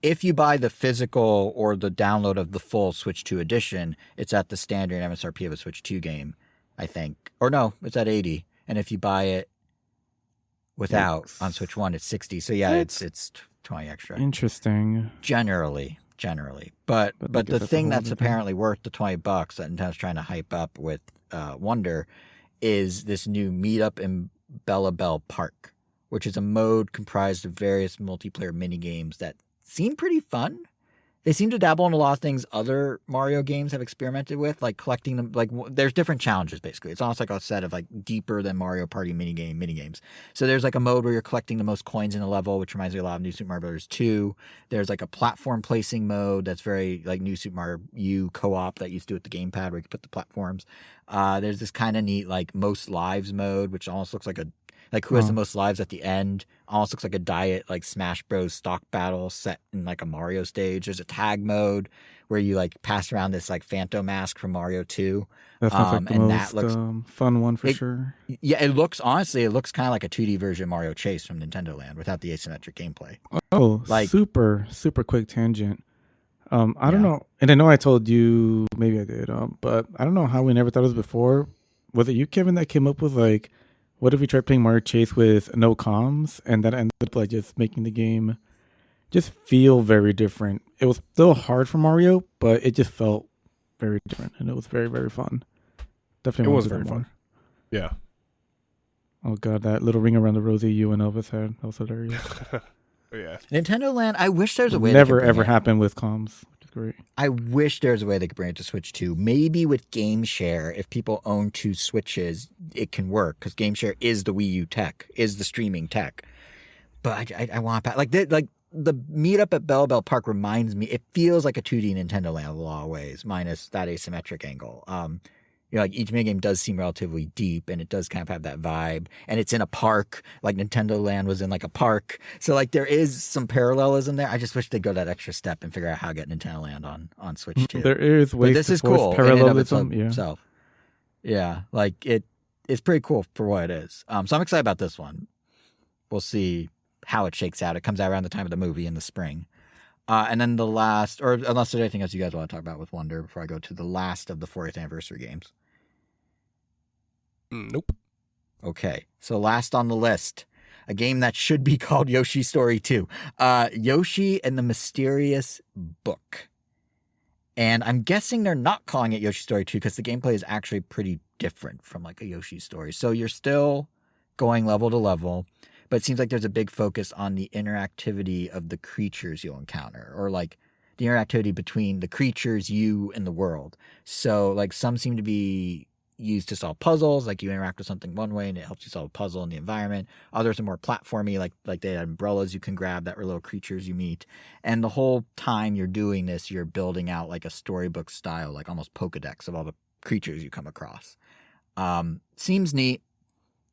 If you buy the physical or the download of the full Switch 2 edition, it's at the standard MSRP of a Switch 2 game, I think. Or no, it's at 80. And if you buy it without on Switch 1, it's 60. So yeah, it's 20 extra. Interesting. Generally. But the thing that's apparently worth the $20 that Nintendo's trying to hype up with Wonder is this new meetup in Bella Bell Park, which is a mode comprised of various multiplayer minigames that seem pretty fun. They seem to dabble in a lot of things other Mario games have experimented with, like collecting them. Like there's different challenges, basically. It's almost like a set of like deeper than Mario Party minigames. So there's like a mode where you're collecting the most coins in a level, which reminds me a lot of New Super Mario Bros. 2. There's like a platform placing mode that's very like New Super Mario U co-op that you used to do with the gamepad where you can put the platforms. There's this kind of neat like most lives mode, which almost looks like who has the most lives at the end. Almost looks like a diet like Smash Bros. Stock battle set in like a Mario stage. There's a tag mode where you like pass around this like Phantom mask from Mario 2. That sounds like the most fun one for sure. Yeah, it looks kind of like a 2D version of Mario Chase from Nintendo Land without the asymmetric gameplay. Oh, like super quick tangent. I don't know, and I know I told you, maybe I did, but I don't know how we never thought of this before. Was it you, Kevin, that came up with like, what if we tried playing Mario Chase with no comms, and that ended up like just making the game just feel very different? It was still hard for Mario, but it just felt very different, and it was very, very fun. Definitely, it was very fun. Yeah. Oh god, that little ring around the rosy you and Elvis had, that was hilarious. Yeah. Nintendo Land. I wish there's a way. Never ever happened with comms, which is great. I wish there was a way they could bring it to Switch too. Maybe with Game Share, if people own 2 Switches, it can work because Game Share is the Wii U tech, is the streaming tech. But I want back like the meetup at Bell Park reminds me. It feels like a 2D Nintendo Land in a lot of ways, minus that asymmetric angle. Like each minigame does seem relatively deep, and it does kind of have that vibe. And it's in a park, like Nintendo Land was in like a park. So like there is some parallelism there. I just wish they'd go that extra step and figure out how to get Nintendo Land on Switch too. There is ways but this to is force cool parallelism. in and of itself. Yeah, like it's pretty cool for what it is. So I'm excited about this one. We'll see how it shakes out. It comes out around the time of the movie in the spring. And then the last, or unless there's anything else you guys want to talk about with Wonder before I go to the last of the 40th anniversary games. Nope. Okay, so last on the list, a game that should be called Yoshi's Story 2. Yoshi and the Mysterious Book. And I'm guessing they're not calling it Yoshi's Story 2 because the gameplay is actually pretty different from like a Yoshi story. So you're still going level to level, but it seems like there's a big focus on the interactivity of the creatures you'll encounter, or like the interactivity between the creatures, you, and the world. So like some seem to be used to solve puzzles, like you interact with something one way and it helps you solve a puzzle in the environment. Others are more platformy, like they had umbrellas you can grab that were little creatures you meet. And the whole time you're doing this, you're building out like a storybook style, like almost Pokedex of all the creatures you come across. Seems neat,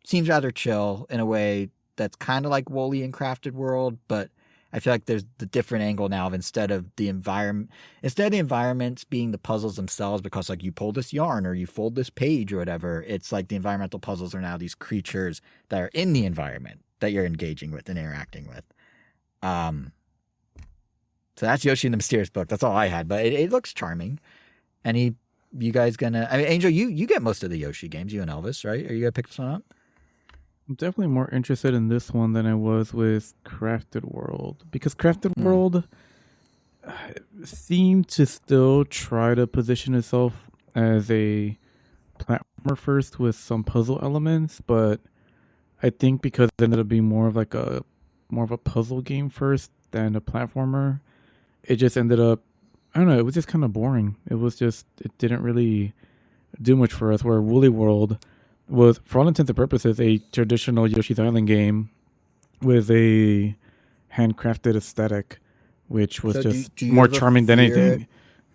seems rather chill in a way that's kind of like Wooly and Crafted World, but I feel like there's the different angle now of instead of the environments being the puzzles themselves, because like you pull this yarn or you fold this page or whatever, it's like the environmental puzzles are now these creatures that are in the environment that you're engaging with and interacting with. So that's Yoshi and the Mysterious Book. That's all I had, but it looks charming. You guys gonna? I mean, Angel, you get most of the Yoshi games, you and Elvis, right? Are you gonna pick this one up? I'm definitely more interested in this one than I was with Crafted World, because Crafted World seemed to still try to position itself as a platformer first with some puzzle elements, but I think because it ended up being more of a puzzle game first than a platformer, it just ended up, I don't know, it was just kind of boring. It didn't really do much for us, where Woolly World was, for all intents and purposes, a traditional Yoshi's Island game with a handcrafted aesthetic, which was do you more charming than anything.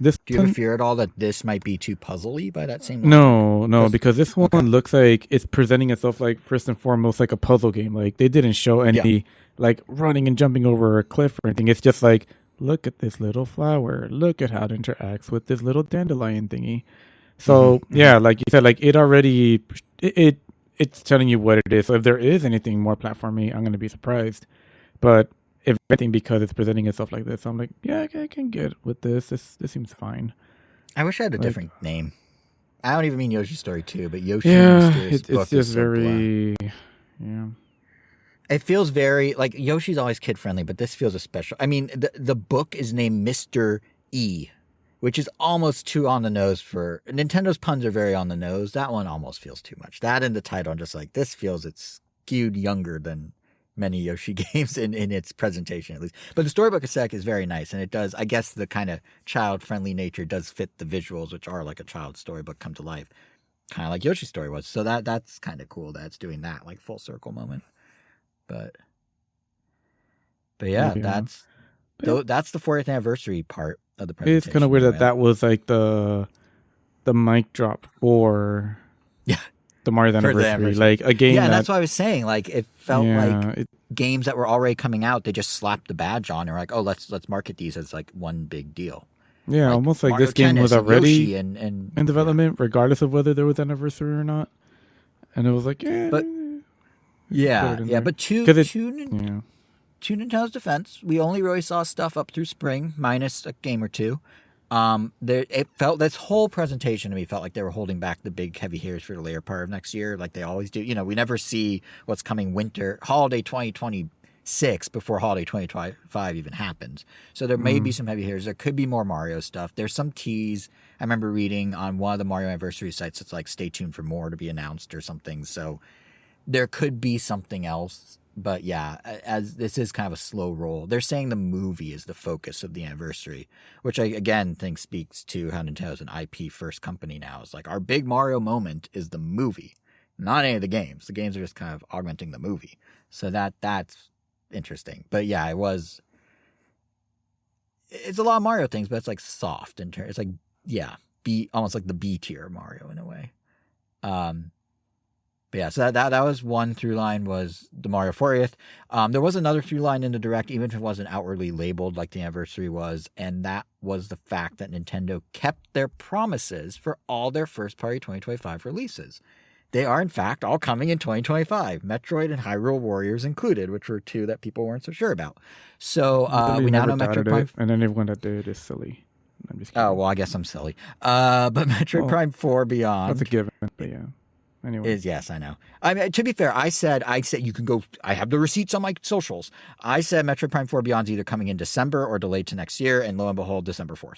Do you ever fear at all that this might be too puzzly by that same logic? No, because this one looks like it's presenting itself like, first and foremost, like a puzzle game. Like they didn't show any like running and jumping over a cliff or anything. It's just like, look at this little flower. Look at how it interacts with this little dandelion thingy. So like you said, like it's telling you what it is. So if there is anything more platformy, I'm going to be surprised. But if anything, because it's presenting itself like this, I'm like, yeah, I can get with this. This seems fine. I wish I had a different name. I don't even mean Yoshi's Story 2, but Yoshi and the Mysterious Book. It's just very, It feels very, like, Yoshi's always kid-friendly, but this feels a special. I mean, the book is named Mr. E, which is almost too on the nose for... Nintendo's puns are very on the nose. That one almost feels too much. That and the title, I'm just like, this feels it's skewed younger than many Yoshi games in its presentation, at least. But the storybook aesthetic is very nice, and it does, I guess the kind of child-friendly nature does fit the visuals, which are like a child's storybook come to life. Kind of like Yoshi's Story was. So that's kind of cool that it's doing that, like, full circle moment. But yeah, that's the 40th anniversary part of the presentation. It's kind of weird that was like the mic drop for the Mario anniversary, like a game. Yeah, that's what I was saying. Like it felt like games that were already coming out, they just slapped the badge on and were like, oh, let's market these as like one big deal. Yeah, like almost like Mario this game was already in development, regardless of whether there was anniversary or not. And it was like, but to Nintendo's defense, we only really saw stuff up through spring, minus a game or two. It felt, this whole presentation to me felt like they were holding back the big heavy hitters for the later part of next year, like they always do. You know, we never see what's coming holiday 2026 before holiday 2025 even happens. So there may be some heavy hitters. There could be more Mario stuff. There's some tease. I remember reading on one of the Mario anniversary sites, it's like, stay tuned for more to be announced or something. So there could be something else But yeah, as this is kind of a slow roll. They're saying the movie is the focus of the anniversary, which I again think speaks to how Nintendo's an IP first company now. It's like our big Mario moment is the movie, not any of the games. The games are just kind of augmenting the movie. So that's interesting. But yeah, it's a lot of Mario things, but it's like soft in terms. It's like almost like the B tier Mario in a way. But yeah, so that was one through line was the Mario 40th. There was another through line in the Direct, even if it wasn't outwardly labeled like the anniversary was, and that was the fact that Nintendo kept their promises for all their first-party 2025 releases. They are, in fact, all coming in 2025, Metroid and Hyrule Warriors included, which were two that people weren't so sure about. So we now know Metroid Prime... And then everyone that did is silly. I'm just kidding. Oh, well, I guess I'm silly. But Metroid Prime 4 Beyond... That's a given, but yeah. Anyway. Yes, I know. I mean, to be fair, I said you can go. I have the receipts on my socials. I said Metroid Prime 4 Beyond's either coming in December or delayed to next year, and lo and behold, December 4th.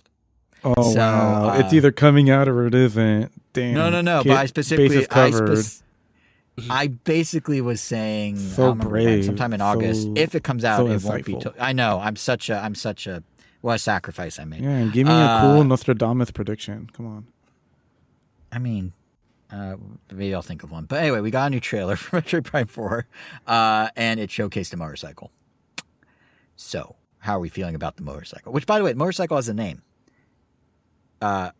Oh, so, wow. It's either coming out or it isn't. Damn. No. But I specifically, I basically was saying sometime in August. If it comes out, it won't be. I know. I'm such a what a sacrifice I made. Yeah, and give me a cool Nostradamus prediction. Come on. I mean. Maybe I'll think of one. But anyway, we got a new trailer for Metroid Prime 4, and it showcased a motorcycle. So, how are we feeling about the motorcycle? Which, by the way, the motorcycle has a name. Viola.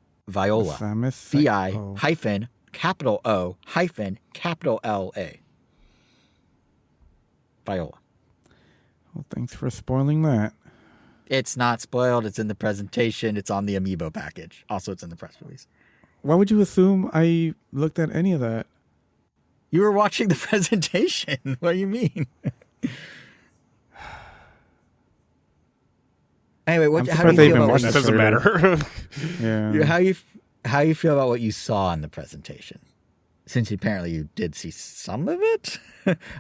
V-I hyphen capital O hyphen capital L-A. Viola. Well, thanks for spoiling that. It's not spoiled. It's in the presentation. It's on the Amiibo package. Also, it's in the press release. Why would you assume I looked at any of that? You were watching the presentation. What do you mean? Anyway, how do you feel about that? Doesn't matter. Yeah. How you feel about what you saw in the presentation? Since apparently you did see some of it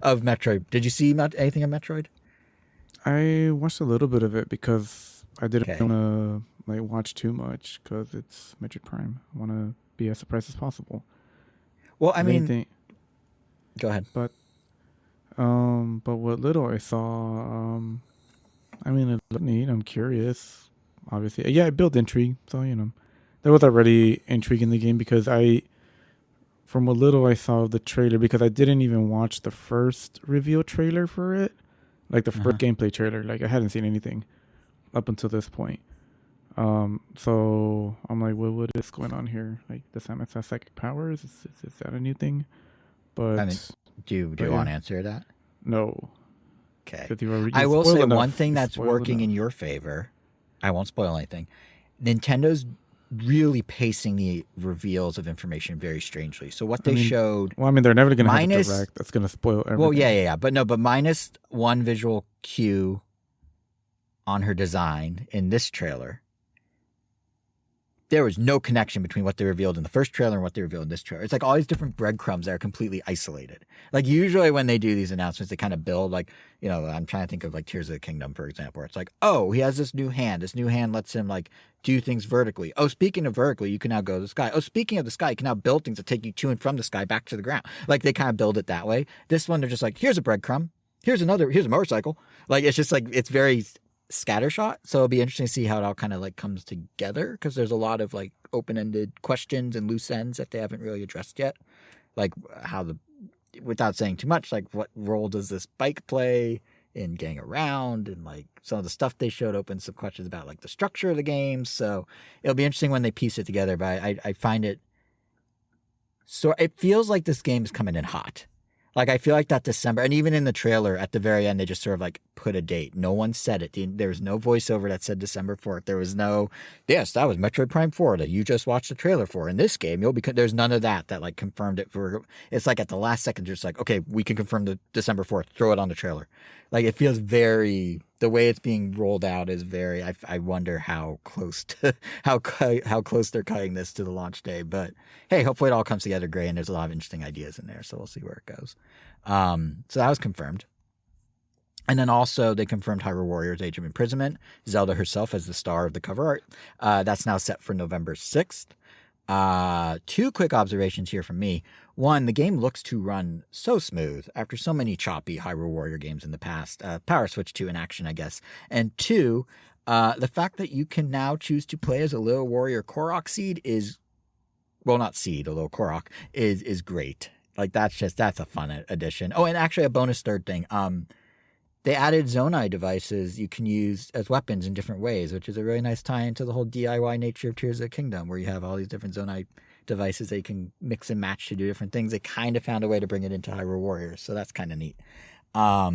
of Metroid. Did you see anything of Metroid? I watched a little bit of it because I didn't want to watch too much because it's Metroid Prime. I want to be as surprised as possible. Well, I mean, go ahead. But what little I saw, I mean, it looked neat. I'm curious. Obviously, yeah, it built intrigue. So there was already intrigue in the game because from what little I saw of the trailer, because I didn't even watch the first reveal trailer for it, like the first gameplay trailer. Like I hadn't seen anything up until this point. So I'm like, what is going on here? Like, does Samus have psychic powers? Is that a new thing? But I mean, do you want to answer that? No. Okay. I will say one thing that's working in your favor. I won't spoil anything. Nintendo's really pacing the reveals of information very strangely. So what they showed. Well, I mean, they're never going to have a direct that's going to spoil everything. Well, yeah. But minus one visual cue on her design in this trailer. There was no connection between what they revealed in the first trailer and what they revealed in this trailer. It's like all these different breadcrumbs that are completely isolated. Like usually when they do these announcements, they kind of build I'm trying to think of like Tears of the Kingdom, for example, where it's like, oh, he has this new hand. This new hand lets him like do things vertically. Oh, speaking of vertically, you can now go to the sky. Oh, speaking of the sky, you can now build things that take you to and from the sky back to the ground. Like they kind of build it that way. This one, they're just like, here's a breadcrumb. Here's a motorcycle. Like it's just like, it's very scattershot. So it'll be interesting to see how it all kind of like comes together because there's a lot of like open-ended questions and loose ends that they haven't really addressed yet. Like without saying too much, like what role does this bike play in getting around, and like some of the stuff they showed opens some questions about like the structure of the game. So it'll be interesting when they piece it together, but I find it so it feels like this game is coming in hot. Like, I feel like that December, and even in the trailer at the very end, they just sort of like put a date. No one said it. There was no voiceover that said December 4th. There was no, yes, that was Metroid Prime 4 that you just watched the trailer for. In this game, there's none of that like confirmed it for, it's like at the last second, just like, okay, we can confirm the December 4th, throw it on the trailer. Like, it feels very, the way it's being rolled out is very, I wonder how close to, how close they're cutting this to the launch day. But hey, hopefully it all comes together great, and there's a lot of interesting ideas in there, so we'll see where it goes. So that was confirmed. And then also they confirmed Hyrule Warriors Age of Imprisonment, Zelda herself as the star of the cover art. That's now set for November 6th. Two quick observations here from me. One, the game looks to run so smooth after so many choppy Hyrule Warrior games in the past. Power Switch 2 in action, I guess. And two, the fact that you can now choose to play as a little warrior Korok seed is, well, not seed, a little Korok is great. Like that's a fun addition. Oh, and actually a bonus third thing. They added Zonai devices you can use as weapons in different ways, which is a really nice tie into the whole DIY nature of Tears of the Kingdom, where you have all these different Zonai devices that you can mix and match to do different things. They kind of found a way to bring it into Hyrule Warriors, so that's kind of neat. I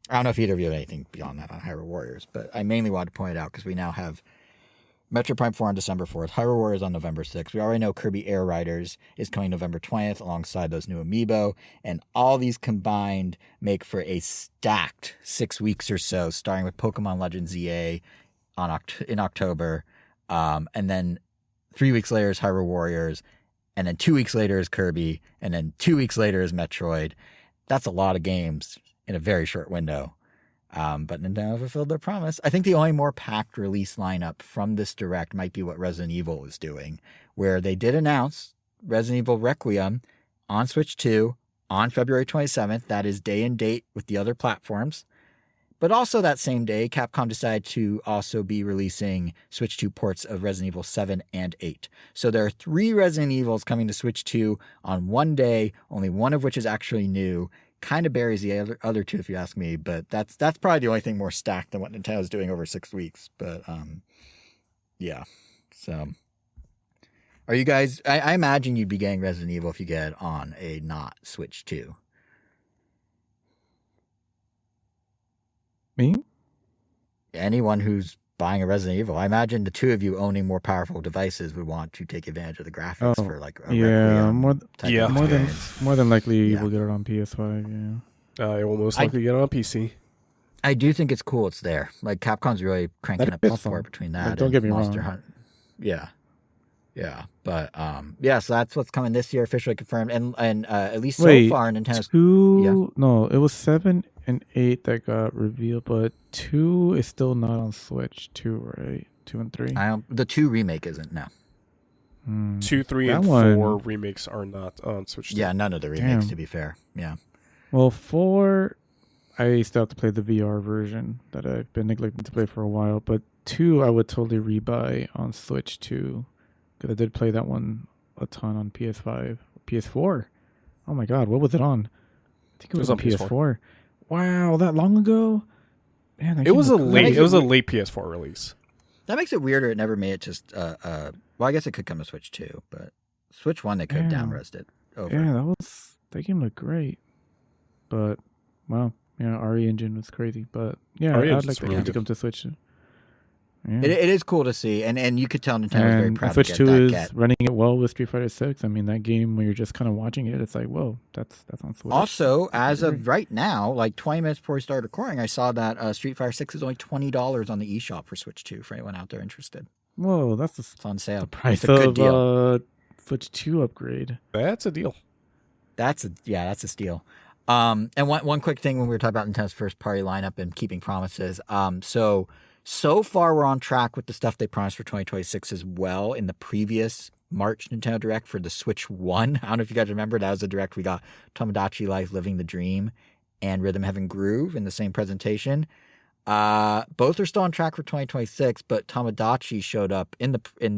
don't know if either of you have anything beyond that on Hyrule Warriors, but I mainly wanted to point it out because we now have Metroid Prime 4 on December 4th, Hyrule Warriors on November 6th. We already know Kirby Air Riders is coming November 20th alongside those new amiibo, and all these combined make for a stacked 6 weeks or so, starting with Pokemon Legends EA in October, and then 3 weeks later is Hyrule Warriors, and then 2 weeks later is Kirby, and then 2 weeks later is Metroid. That's a lot of games in a very short window. But Nintendo fulfilled their promise. I think the only more packed release lineup from this Direct might be what Resident Evil is doing, where they did announce Resident Evil Requiem on Switch 2 on February 27th. That is day and date with the other platforms. But also that same day, Capcom decided to also be releasing Switch 2 ports of Resident Evil 7 and 8. So there are 3 Resident Evils coming to Switch 2 on one day, only one of which is actually new. Kind of buries the other two, if you ask me, but that's probably the only thing more stacked than what Nintendo's doing over 6 weeks. But yeah. So, are you guys? I imagine you'd be getting Resident Evil if you get it on a not Switch 2. Me? Anyone who's buying a Resident Evil, I imagine the two of you owning more powerful devices would want to take advantage of the graphics for like a more than likely we'll get it on PS5. Yeah, I will most likely get it on PC. I do think it's cool it's there. Like Capcom's really cranking up the awesome. support between that. Like, don't get me Monster wrong. Hunt. Yeah, but so that's what's coming this year, officially confirmed, and at least so far, Nintendo's No, it was 7 and 8 that got revealed, but 2 is still not on Switch. 2, right? 2 and 3. The 2 remake isn't now. 2, 3, and 4 remakes are not on Switch. Yeah, none of the remakes, to be fair. Yeah. Well, 4, I still have to play the VR version that I've been neglecting to play for a while, but 2, I would totally rebuy on Switch 2. Because I did play that one a ton on PS5, PS4. Oh my God, what was it on? I think it was on PS4. Wow, that long ago? Man, it was a late PS4 release. That makes it weirder. It never made it just. Well, I guess it could come to Switch 2, but Switch 1 they could have down-resed it over. Yeah, that game looked great, but wow, RE Engine was crazy. But yeah, I'd like the game to come to Switch 2. Yeah. It is cool to see, and you could tell Nintendo was very proud Switch to get 2 that is running it well with Street Fighter 6. I mean, that game when you're just kind of watching it, it's like, whoa, that's on Switch. Also, as of right now, like 20 minutes before we started recording, I saw that Street Fighter 6 is only $20 on the eShop for Switch 2 for anyone out there interested. Whoa, it's on sale. The price it's a good deal. Switch 2 upgrade. That's a deal. That's a steal. And one quick thing when we were talking about Nintendo's first party lineup and keeping promises. So far, we're on track with the stuff they promised for 2026 as well. In the previous March Nintendo Direct for the Switch 1, I don't know if you guys remember, that was the Direct we got Tomodachi Life Living the Dream and Rhythm Heaven Groove in the same presentation. Both are still on track for 2026, but Tomodachi showed up in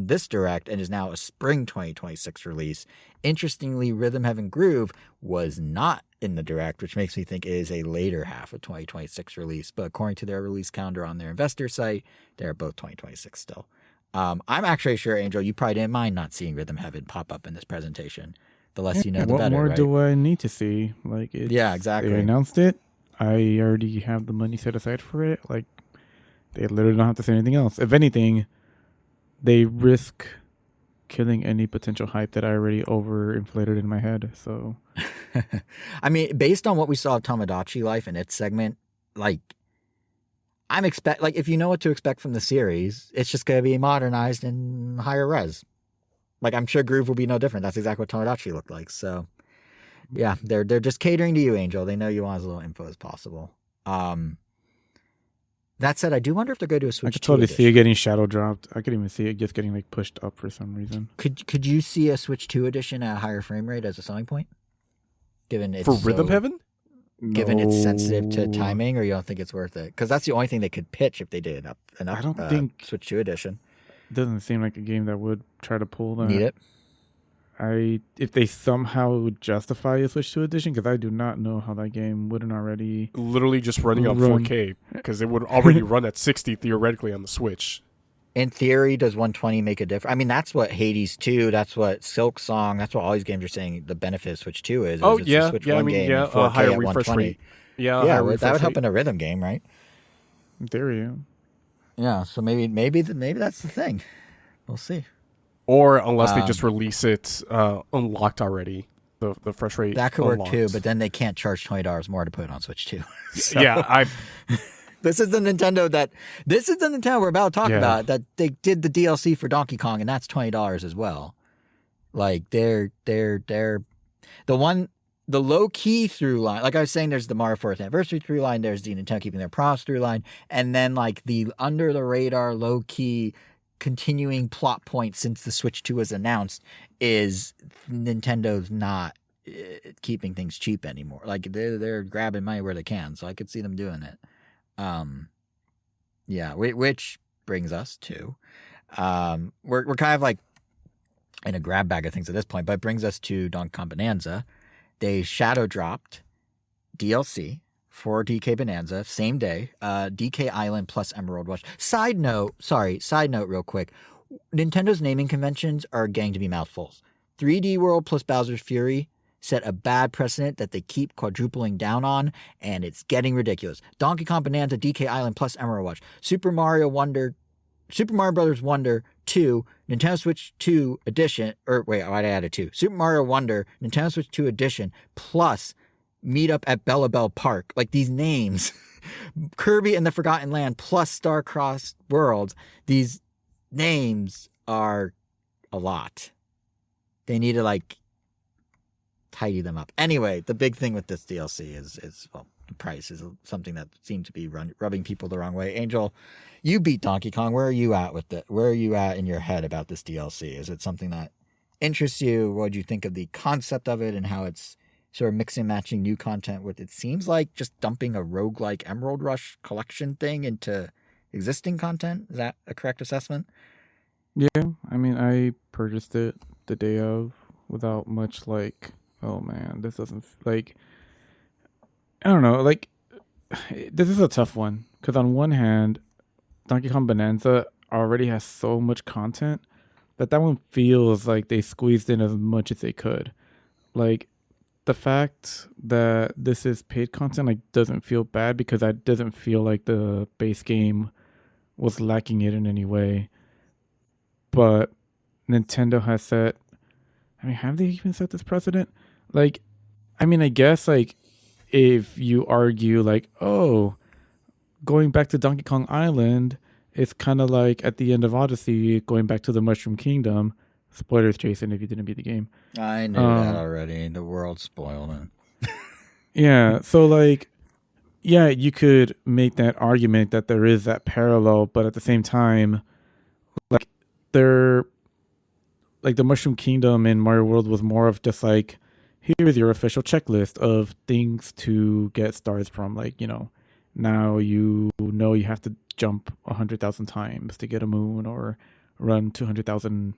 this Direct and is now a spring 2026 release. Interestingly, Rhythm Heaven Groove was not in the Direct, which makes me think it is a later half of 2026 release. But according to their release calendar on their investor site, they're both 2026 still. I'm actually sure, Angel, you probably didn't mind not seeing Rhythm Heaven pop up in this presentation. The less you know, the better, what more right? do I need to see? Yeah, exactly. They announced it. I already have the money set aside for it. Like, they literally don't have to say anything else. If anything, they risk killing any potential hype that I already overinflated in my head. So, I mean, based on what we saw of Tomodachi Life and its segment, like, if you know what to expect from the series, it's just going to be modernized and higher res. Like, I'm sure Groove will be no different. That's exactly what Tomodachi looked like. So, yeah, they're just catering to you, Angel. They know you want as little info as possible. That said, I do wonder if they're going to do a I Switch could 2 totally see it edition. getting shadow dropped. I could even see it just getting like pushed up for some reason. Could you see a Switch 2 edition at a higher frame rate as a selling point? Given it's For Rhythm Heaven? Given it's sensitive to No. timing, or you don't think it's worth it? Because that's the only thing they could pitch if they did I don't think- Switch 2 edition. Doesn't seem like a game that would try to pull that. Need it? If they somehow justify a Switch 2 edition, because I do not know how that game wouldn't already. Literally just running on Run. 4K, because it would already run at 60 theoretically on the Switch. In theory, does 120 make a difference? I mean, that's what Hades 2, that's what Silk Song, that's what all these games are saying the benefit of Switch 2 is. Oh, it's yeah. a Switch Yeah, 1 I mean, game yeah, in 4K higher at refresh 120. rate. Yeah, Yeah, higher that refresh would help rate. in a rhythm game, right? In theory, Yeah, so maybe that's the thing. We'll see. Or unless they just release it unlocked already, the fresh rate. That could work unlocked. too, but then they can't charge $20 more to put it on Switch 2. So, Yeah, This is the Nintendo we're about to talk about, that they did the DLC for Donkey Kong, and that's $20 as well. Like they're the low key through line. Like I was saying, there's the Mario 4th anniversary through line, there's the Nintendo keeping their promise through line, and then like the under the radar low key continuing plot point since the Switch 2 was announced is Nintendo's not keeping things cheap anymore. Like they're grabbing money where they can, so I could see them doing it. Yeah, which brings us to we're kind of like in a grab bag of things at this point, but it brings us to Donkey Kong Bonanza. They shadow dropped DLC for DK Bonanza same day, DK Island plus Emerald Rush. Side note real quick. Nintendo's naming conventions are getting to be mouthfuls. 3D World plus Bowser's Fury set a bad precedent that they keep quadrupling down on, and it's getting ridiculous. Donkey Kong Bonanza, DK Island plus Emerald Rush. Super Mario Brothers Wonder 2, Nintendo Switch 2 Edition, or wait, I added 2. Super Mario Wonder, Nintendo Switch 2 Edition, plus Meet Up at Bella Bell Park. Like these names, Kirby and the Forgotten Land plus Star-Crossed Worlds, these names are a lot. They need to like tidy them up. Anyway, the big thing with this DLC is well, the price is something that seems to be rubbing people the wrong way. Angel, you beat Donkey Kong. Where are you at with it? Where are you at in your head about this DLC? Is it something that interests you? What do you think of the concept of it and how it's sort of mixing and matching new content with, it seems like just dumping a roguelike Emerald Rush collection thing into existing content? Is that a correct assessment? yeah. I mean, I purchased it the day of without much like, oh man, this doesn't like. I don't know. Like, this is a tough one because on one hand, Donkey Kong Bonanza already has so much content that one feels like they squeezed in as much as they could. Like, the fact that this is paid content like doesn't feel bad because that doesn't feel like the base game was lacking it in any way. But Nintendo has set, I mean, have they even set this precedent? Like, I mean, I guess like if you argue like, oh, going back to Donkey Kong Island, it's kind of like at the end of Odyssey going back to the Mushroom Kingdom. Spoilers, Jason, if you didn't beat the game. I knew that already. The world spoiled it. Yeah, so like, yeah, you could make that argument that there is that parallel, but at the same time, like, like the Mushroom Kingdom in Mario World was more of just like, here's your official checklist of things to get stars from. Like, you know, now you know you have to jump 100,000 times to get a moon or run 200,000,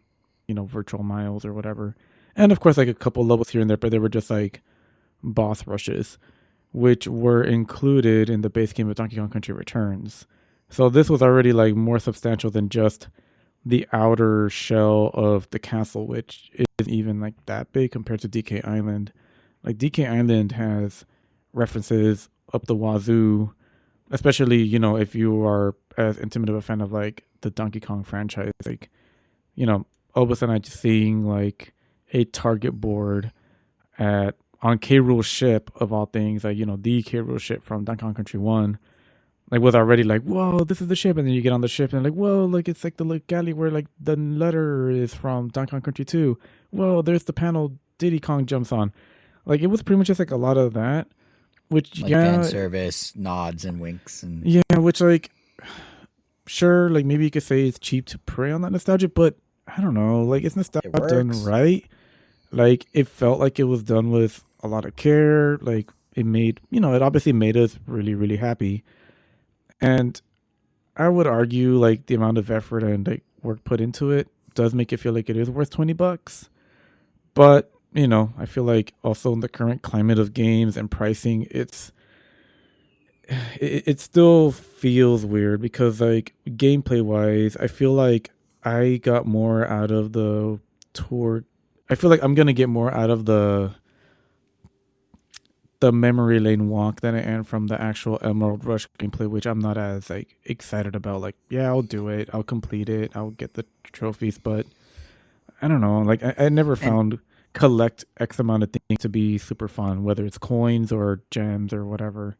you know, virtual miles or whatever. And of course, like a couple levels here and there, but they were just like boss rushes, which were included in the base game of Donkey Kong Country Returns. So this was already like more substantial than just the outer shell of the castle, which isn't even like that big compared to DK Island. Like DK Island has references up the wazoo, especially, you know, if you are as intimate of a fan of like the Donkey Kong franchise. Like, you know, all of a sudden I'm just seeing like a target board on K. Rool's ship of all things, like, you know, the K. Rool ship from Donkey Kong Country 1. Like, was already like, whoa, this is the ship. And then you get on the ship and like, whoa, like, it's like the galley where like the letter is from Donkey Kong Country 2. Whoa, there's the panel Diddy Kong jumps on. Like, it was pretty much just like a lot of that, which, like fan service, nods and winks. And yeah, which like, sure, like maybe you could say it's cheap to prey on that nostalgia, but I don't know, like it's nostalgia done right. Like it felt like it was done with a lot of care. Like it made, it obviously made us really, really happy. And I would argue like the amount of effort and like work put into it does make it feel like it is worth $20. But, I feel like also in the current climate of games and pricing, it still feels weird because like gameplay wise, I feel like I got more out of the tour. I feel like I'm gonna get more out of the memory lane walk than I am from the actual Emerald Rush gameplay, which I'm not as like excited about. Like, yeah, I'll do it, I'll complete it, I'll get the trophies, but I don't know. Like, I never found collect X amount of things to be super fun, whether it's coins or gems or whatever.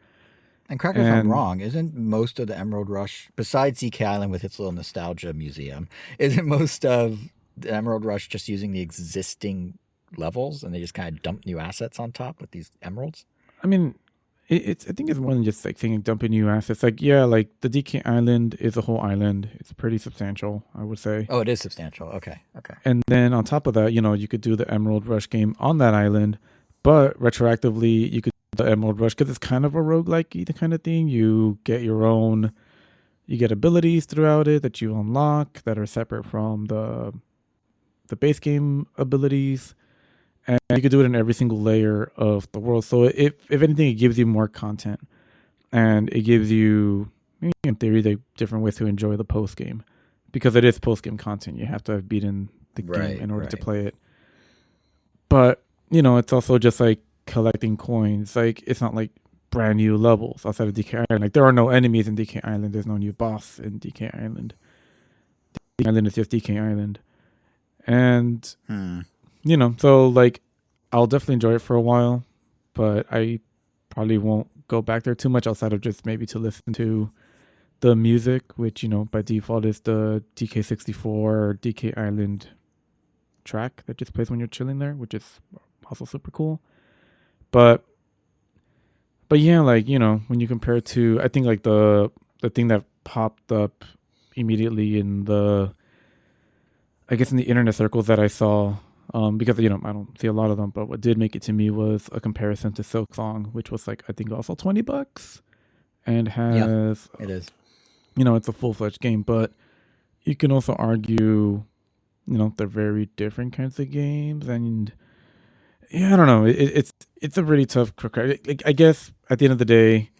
And correct me if I'm wrong, isn't most of the Emerald Rush, besides DK Island with its little nostalgia museum, isn't most of the Emerald Rush just using the existing levels and they just kind of dump new assets on top with these emeralds? I mean, I think it's more than just like saying dumping new assets. Like, yeah, like the DK Island is a whole island. It's pretty substantial, I would say. Oh, it is substantial. Okay. And then on top of that, you could do the Emerald Rush game on that island, but retroactively, you could do the Emerald Rush because it's kind of a roguelike kind of thing. You get you get abilities throughout it that you unlock that are separate from the base game abilities. And you could do it in every single layer of the world. So if anything, it gives you more content. And it gives you, in theory, the different ways to enjoy the post game. Because it is post game content. You have to have beaten the game in order to play it. But, it's also just like collecting coins. Like, it's not like brand new levels outside of DK Island. Like, there are no enemies in DK Island. There's no new boss in DK Island. DK Island is just DK Island. And... so like I'll definitely enjoy it for a while, but I probably won't go back there too much outside of just maybe to listen to the music, which, by default is the DK64 or DK Island track that just plays when you're chilling there, which is also super cool. But yeah, like, when you compare it to, I think like the thing that popped up immediately in the internet circles that I saw, because I don't see a lot of them, but what did make it to me was a comparison to Silk Song, which was like I think also $20, and has it is. It's a full-fledged game, but you can also argue, they're very different kinds of games, and yeah, I don't know. It's a really tough. Like, I guess at the end of the day,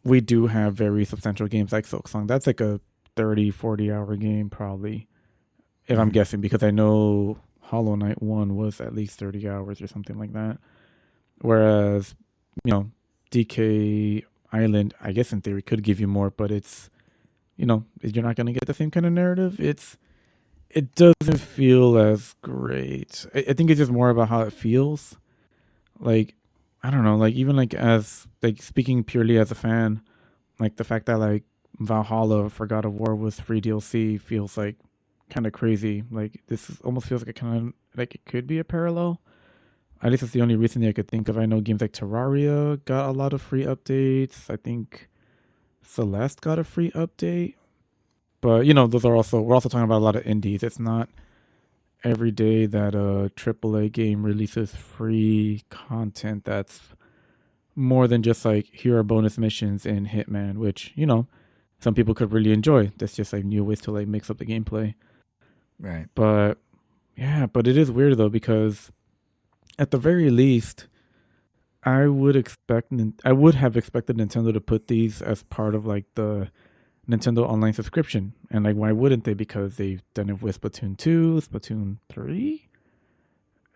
we do have very substantial games like Silk Song. That's like a 30-40 hour game probably, if I'm guessing, because I know Hollow Knight 1 was at least 30 hours or something like that. Whereas, DK Island, I guess in theory, could give you more, but it's, you're not going to get the same kind of narrative. It doesn't feel as great. I think it's just more about how it feels. Like, I don't know, like even like as, like speaking purely as a fan, like the fact that like Valhalla for God of War was free DLC feels like kind of crazy. Like almost feels like it kind of like it could be a parallel. At least that's the only reason I could think of. I know games like Terraria got a lot of free updates. I think Celeste got a free update. But those are we're also talking about a lot of indies. It's not every day that a AAA game releases free content that's more than just like here are bonus missions in Hitman, which some people could really enjoy. That's just like new ways to like mix up the gameplay. Right. But yeah, but it is weird though, because at the very least, I would have expected Nintendo to put these as part of like the Nintendo Online subscription. And like, why wouldn't they? Because they've done it with Splatoon 2, Splatoon 3,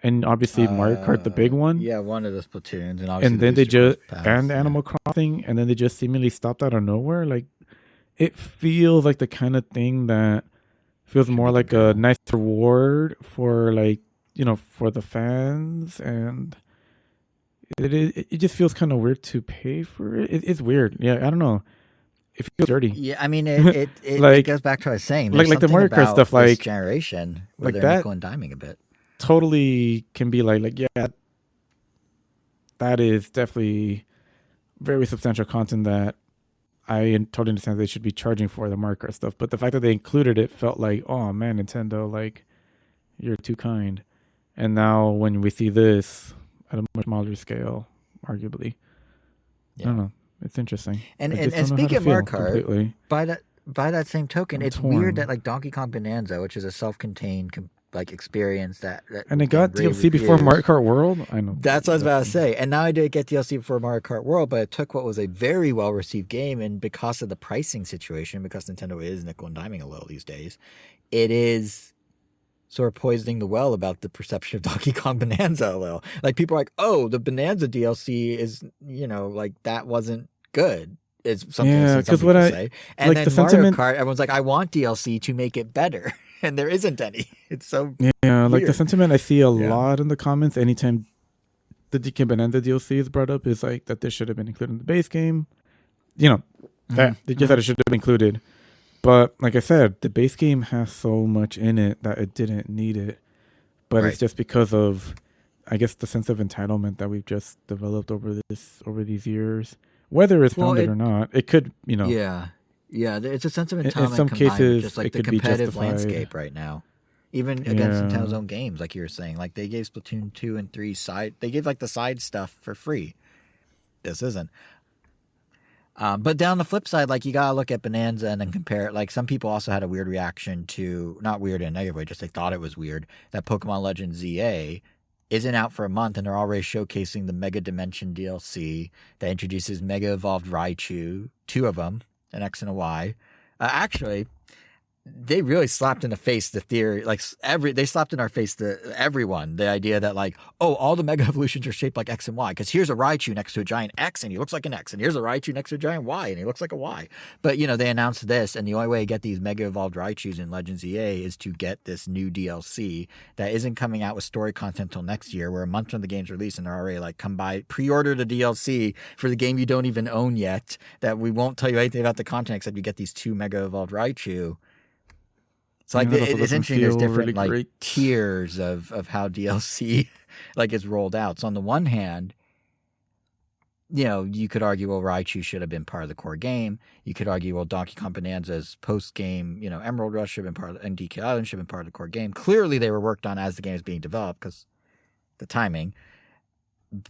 and obviously Mario Kart, the big one. Yeah, one of the Splatoons, and obviously and then they just and Animal Crossing, and then they just seemingly stopped out of nowhere. Like, it feels like the kind of thing that feels more like a nice reward for like for the fans, and it just feels kind of weird to pay for it. It's weird. Yeah, I don't know. It feels dirty. Yeah, I mean, it like, it goes back to what I was saying. Like the Mario Kart stuff, like generation, where like they're nickel and diming a bit. Totally can be like yeah, that is definitely very substantial content that I totally understand they should be charging for the Mario Kart stuff, but the fact that they included it felt like, oh man, Nintendo, like you're too kind. And now when we see this at a much smaller scale, arguably, I don't know, it's interesting. And I just and don't know how speaking to of Mario feel Kart, completely. by that same token, I'm it's torn. weird that like Donkey Kong Bonanza, which is a self-contained like experience that And it got rave DLC before reviews. Mario Kart World. I know. That's what I was about to say. And now I did get DLC before Mario Kart World, but it took what was a very well received game, and because of the pricing situation, because Nintendo is nickel and diming a little these days, it is sort of poisoning the well about the perception of Donkey Kong Bonanza a little. Like people are like, oh, the Bonanza DLC is, like that wasn't good. It's something Yeah, some 'cause what people I- say. And like then the Mario sentiment- Kart, everyone's like, I want DLC to make it better. And there isn't any. It's so Yeah, like the weird. sentiment I see a Yeah. lot in the comments anytime the DK Bonanza DLC is brought up is like that this should have been included in the base game. That they just said it should have been included. But like I said, the base game has so much in it that it didn't need it. But Right. it's just because of, I guess, the sense of entitlement that we've just developed over these years. Whether it's Well, founded it- or not, it could, Yeah. Yeah, it's a sense of In entitlement some combined with cases, just like it the could be competitive justified. landscape right now. Even against Yeah. Nintendo's own games, like you were saying. Like they gave Splatoon 2 and 3 they gave like the side stuff for free. This isn't. But down the flip side, like you gotta look at Bonanza and then compare it. Like some people also had a weird reaction to, not weird in a negative way, just they thought it was weird, that Pokemon Legends ZA isn't out for a month and they're already showcasing the Mega Dimension DLC that introduces Mega Evolved Raichu, 2 of them, an X and a Y. Actually, they really slapped in the face the theory, like they slapped in our face everyone the idea that like, oh, all the Mega Evolutions are shaped like X and Y because here's a Raichu next to a giant X and he looks like an X, and here's a Raichu next to a giant Y and he looks like a Y. But they announced this, and the only way to get these Mega Evolved Raichus in Legends EA is to get this new DLC that isn't coming out with story content until next year. We're a month from the game's release and they're already like, come by, pre-order the DLC for the game you don't even own yet. That we won't tell you anything about the content except you get these 2 Mega Evolved Raichu. So like Yeah, that also it's doesn't interesting. There's feel different really like great. tiers of how DLC like is rolled out. So on the one hand, you could argue, well, Raichu should have been part of the core game. You could argue, well, Donkey Kong Bonanza's post game, Emerald Rush should have been part of, and DK Island should have been part of the core game. Clearly, they were worked on as the game is being developed because the timing.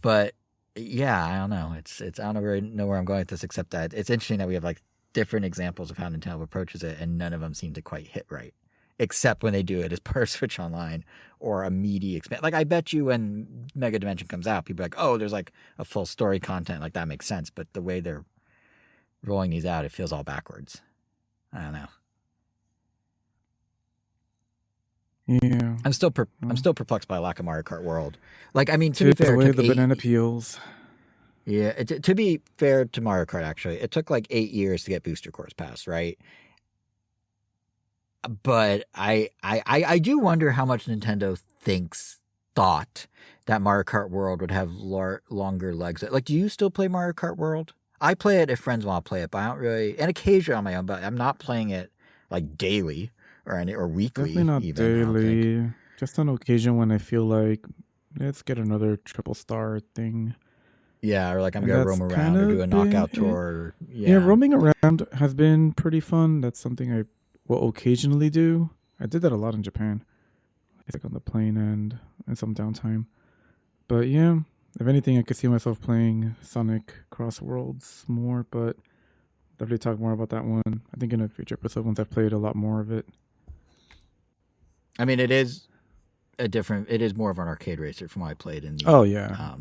But yeah, I don't know. It's I don't really know where I'm going with this, except that it's interesting that we have like different examples of how Nintendo approaches it, and none of them seem to quite hit right. Except when they do it as part of Switch Online or a meaty expand. Like I bet you when Mega Dimension comes out, people are like, oh, there's like a full story content. Like that makes sense. But the way they're rolling these out, it feels all backwards. I don't know. Yeah. I'm still perplexed by lack of Mario Kart World. Like, I mean, to be Take fair, it away took the 8 banana peels. Yeah, to be fair to Mario Kart, actually, it took like 8 years to get Booster Course Pass, right? But I do wonder how much Nintendo thought that Mario Kart World would have longer legs. Like, do you still play Mario Kart World? I play it if friends want to play it, but I don't really, and occasionally on my own, but I'm not playing it like daily or weekly. Definitely not even, I don't think. daily. Just on occasion when I feel like, let's get another triple star thing. Yeah, or like I'm And going to that's roam around kind or of do a knockout been it. tour. Yeah, roaming around has been pretty fun. That's something I will occasionally do. I did that a lot in Japan. Like on the plane and some downtime. But yeah, if anything, I could see myself playing Sonic Cross Worlds more, but definitely talk more about that one. I think in a future episode once I've played a lot more of it. I mean, it is more of an arcade racer from what I played in the Oh yeah.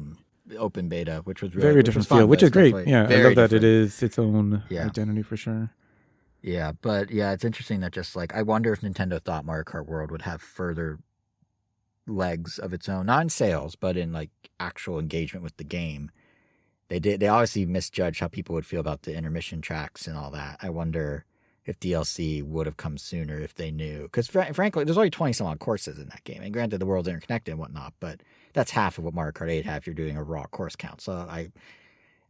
open beta, which was really, Very which different was fun, feel, but which is it's great. definitely Yeah, I very love that it different. is its own Yeah. identity for sure. Yeah, but yeah, it's interesting that just like I wonder if Nintendo thought Mario Kart World would have further legs of its own, not in sales, but in like actual engagement with the game. They obviously misjudged how people would feel about the intermission tracks and all that. I wonder if DLC would have come sooner if they knew. Because frankly, there's only 20 some odd courses in that game. And granted, the world's interconnected and whatnot, but that's half of what Mario Kart 8 had if you're doing a raw course count. So I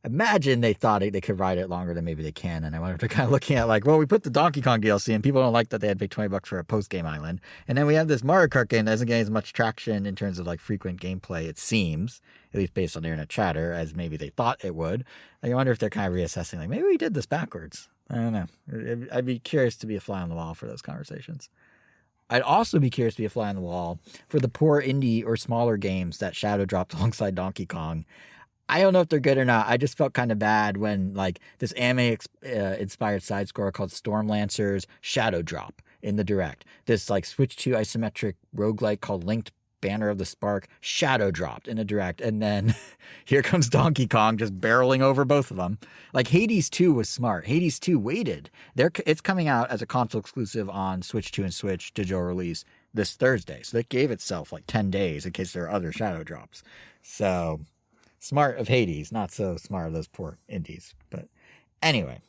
imagine they thought they could ride it longer than maybe they can. And I wonder if they're kind of looking at like, well, we put the Donkey Kong DLC and people don't like that they had to pay $20 for a post-game island. And then we have this Mario Kart game that doesn't get as much traction in terms of like frequent gameplay, it seems, at least based on the internet chatter, as maybe they thought it would. I wonder if they're kind of reassessing, like, maybe we did this backwards. I don't know. I'd be curious to be a fly on the wall for those conversations. I'd also be curious to be a fly on the wall for the poor indie or smaller games that Shadow dropped alongside Donkey Kong. I don't know if they're good or not. I just felt kind of bad when like this anime inspired side scroller called Storm Lancers Shadow drop in the direct. This like Switch 2 isometric roguelike called Linked Banner of the Spark Shadow dropped in the direct. And then here comes Donkey Kong just barreling over both of them. Like Hades 2 was smart. Hades 2 waited. It's coming out as a console exclusive on Switch 2 and Switch digital release this Thursday. So it gave itself like 10 days in case there are other Shadow drops. So smart of Hades, not so smart of those poor indies. But anyway,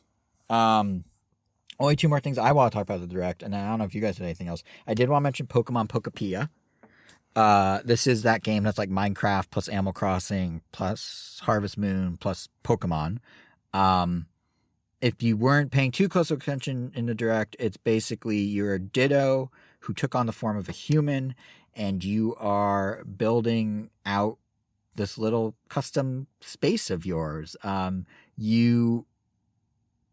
only two more things I want to talk about the direct, and I don't know if you guys have anything else. I did want to mention Pokemon Pokepia. This is that game that's like Minecraft plus Animal Crossing plus Harvest Moon plus Pokemon. If you weren't paying too close attention in the direct, it's basically you're a Ditto who took on the form of a human, and you are building out this little custom space of yours. You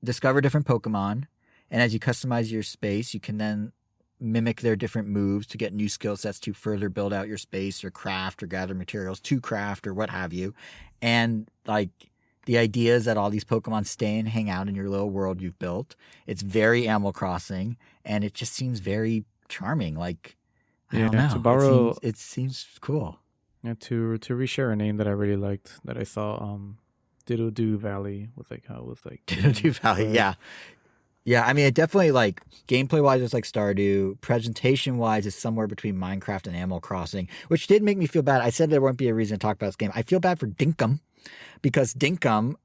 discover different Pokemon, and as you customize your space, you can then mimic their different moves to get new skill sets to further build out your space or craft or gather materials to craft or what have you. And like the idea is that all these Pokemon stay and hang out in your little world you've built. It's very Animal Crossing, and it just seems very charming. Like, I don't know. To borrow, it seems cool. Yeah, to reshare a name that I really liked that I saw, Diddle-Doo Valley was like how it was like Diddle-Doo Valley, yeah. Yeah, I mean, it definitely, like, gameplay-wise, it's like Stardew. Presentation-wise, it's somewhere between Minecraft and Animal Crossing, which did make me feel bad. I said there wouldn't be a reason to talk about this game. I feel bad for Dinkum, because Dinkum,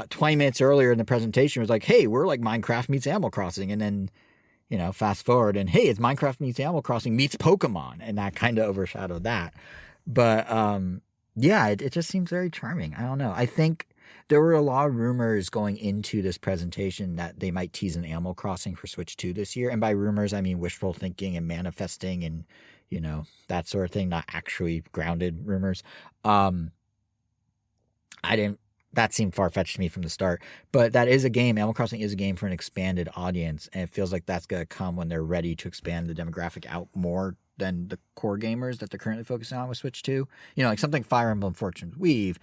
20 minutes earlier in the presentation, was like, hey, we're like Minecraft meets Animal Crossing, and then, you know, fast forward, and hey, it's Minecraft meets Animal Crossing meets Pokemon, and that kind of overshadowed that. But, yeah, it just seems very charming. I don't know. I think there were a lot of rumors going into this presentation that they might tease an Animal Crossing for Switch 2 this year. And by rumors, I mean wishful thinking and manifesting and, you know, that sort of thing, not actually grounded rumors. That seemed far-fetched to me from the start. But that is a game. Animal Crossing is a game for an expanded audience. And it feels like that's going to come when they're ready to expand the demographic out more than the core gamers that they're currently focusing on with Switch 2. You know, like something Fire Emblem Fortune's Weave,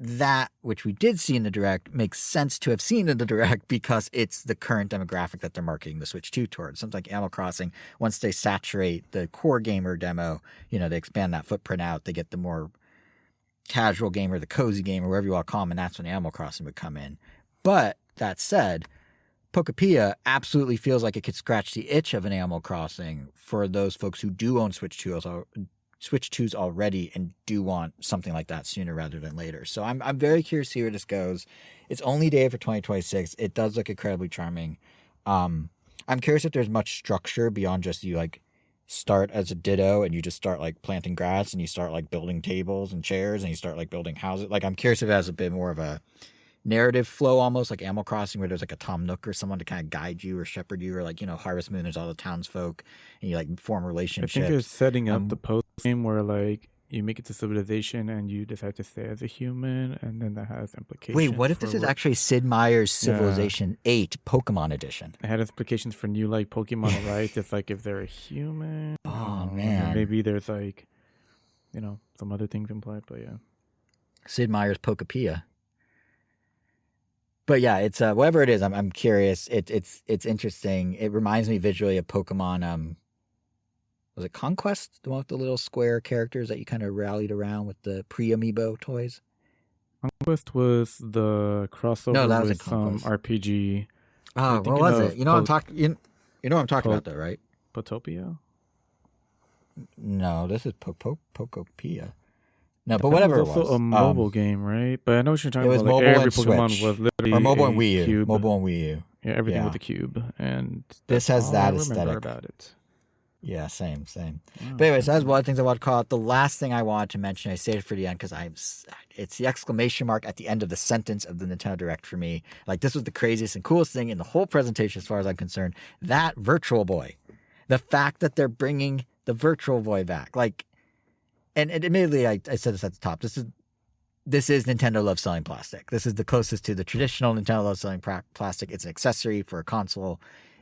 that, which we did see in the direct, makes sense to have seen in the direct because it's the current demographic that they're marketing the Switch 2 towards. Something like Animal Crossing, once they saturate the core gamer demo, you know, they expand that footprint out, they get the more casual gamer, the cozy gamer, wherever you want to call them, and that's when Animal Crossing would come in. But that said, Pokepia absolutely feels like it could scratch the itch of an Animal Crossing for those folks who do own Switch 2s already and do want something like that sooner rather than later. So I'm very curious to see where this goes. It's only day for 2026. It does look incredibly charming. I'm curious if there's much structure beyond just you like start as a Ditto and you just start like planting grass and you start like building tables and chairs and you start like building houses. Like I'm curious if it has a bit more of a narrative flow, almost like Animal Crossing, where there's like a Tom Nook or someone to kind of guide you or shepherd you, or like, you know, Harvest Moon, there's all the townsfolk and you like form relationships. I think it's setting up the post game where like you make it to civilization and you decide to stay as a human, and then that has implications. Wait, what if this is actually Sid Meier's Civilization 8 Pokemon edition? It had implications for new like Pokemon, right? It's like if they're a human. Oh man, maybe there's like, you know, some other things implied, but yeah. Sid Meier's Pokepia. But yeah, it's whatever it is. I'm curious. It's interesting. It reminds me visually of Pokemon. Was it Conquest, the one with the little square characters that you kind of rallied around with the pre-amiibo toys? Conquest was the crossover no, that was with some RPG. Oh, what was it? You know what I'm talking. You know what I'm talking about, though, right? Potopia. No, this is Pokopia. No, but whatever it was. Also a mobile game, right? But I know what you're talking about. Mobile like, every and Pokemon Switch. was literally Or mobile and a Wii U. cube. Mobile and Wii U. Yeah, everything with a cube, and this has that I aesthetic remember about it. Yeah, same. Oh, But anyways, that's one of the things I want to call out. The last thing I wanted to mention, I saved it for the end because it's the exclamation mark at the end of the sentence of the Nintendo Direct for me. Like, this was the craziest and coolest thing in the whole presentation as far as I'm concerned. That Virtual Boy. The fact that they're bringing the Virtual Boy back. Like, and admittedly, I said this at the top. This is Nintendo loves selling plastic. This is the closest to the traditional Nintendo loves selling plastic. It's an accessory for a console.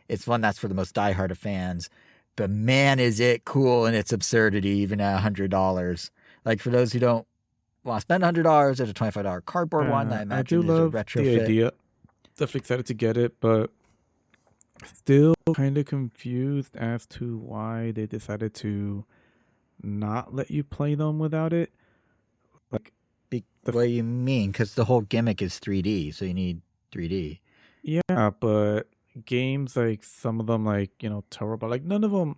It's one that's for the most diehard of fans. But man, is it cool in its absurdity, even at $100. Like, for those who don't want to spend $100, there's a $25 cardboard one that I imagine is a retrofit. The idea. Definitely excited to get it, but still kind of confused as to why they decided to not let you play them without it. Like, what do you mean? Because the whole gimmick is 3D, so you need 3D. Yeah, but games like some of them, like, you know, Thunderbolts, like none of them.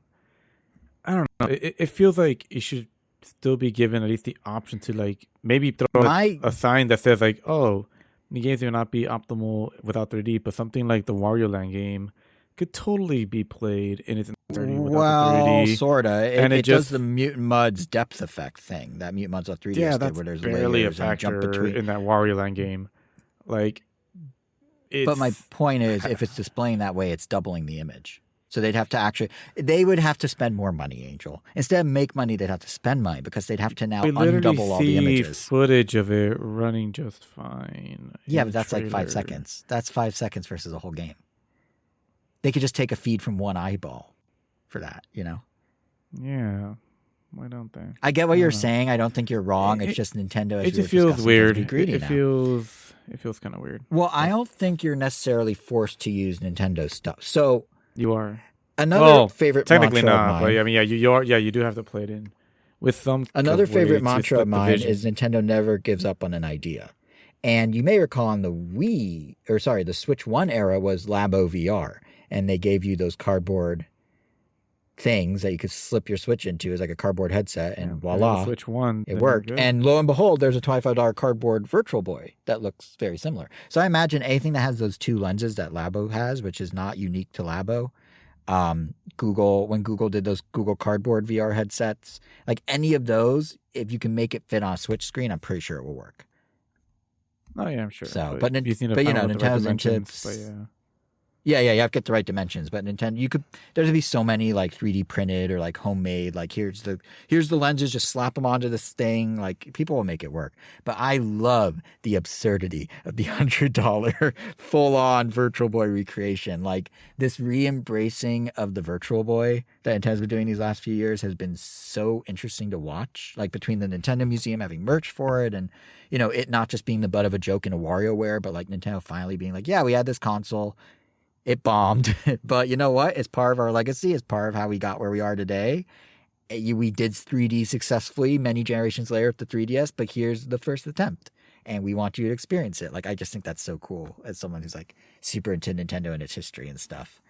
I don't know. It feels like it should still be given at least the option to, like, maybe throw a sign that says like, oh, the games will not be optimal without 3D, but something like the Wario Land game could totally be played in its entirety without the 3D. Sorta. And it does the Mutant Mud's depth effect thing. That Mutant Mud's a 3D that's where there's barely a layers and jump factor between. in that Wario Land game. Like, but my point is, if it's displaying that way, it's doubling the image. So they would have to spend more money, Angel. Instead of make money, they'd have to spend money because they'd have to now undouble all the images. Footage of it running just fine. Yeah, but that's like 5 seconds. That's 5 seconds versus a whole game. They could just take a feed from one eyeball for that, you know? Yeah. Why don't they? I get what you're saying. I don't think you're wrong. It's just Nintendo. It just feels weird. It feels kind of weird. Well, I don't think you're necessarily forced to use Nintendo stuff. So you are. Another favorite technically mantra not, of mine. But I mean, you are. Yeah, you do have to play it in with some. Another favorite mantra of mine is Nintendo never gives up on an idea. And you may recall on the Switch 1 era was Labo VR, and they gave you those cardboard things that you could slip your Switch into as like a cardboard headset, and voila, Switch 1, it worked. And lo and behold, there's a $25 cardboard Virtual Boy that looks very similar. So I imagine anything that has those two lenses that Labo has, which is not unique to Labo. When Google did those Google Cardboard VR headsets, like any of those, if you can make it fit on a Switch screen, I'm pretty sure it will work. Oh yeah, I'm sure. So, but you know, Nintendo's into Yeah, you have to get the right dimensions. But Nintendo, there'd be so many like 3D printed or like homemade. Like here's the lenses, just slap them onto this thing. Like people will make it work. But I love the absurdity of the $100 full on Virtual Boy recreation. Like this re-embracing of the Virtual Boy that Nintendo's been doing these last few years has been so interesting to watch. Like between the Nintendo Museum having merch for it, and you know it not just being the butt of a joke in a WarioWare, but like Nintendo finally being like, yeah, we had this console. It bombed, but you know what? It's part of our legacy. It's part of how we got where we are today. We did 3D successfully many generations later with the 3DS, but here's the first attempt, and we want you to experience it. Like, I just think that's so cool as someone who's like super into Nintendo and its history and stuff.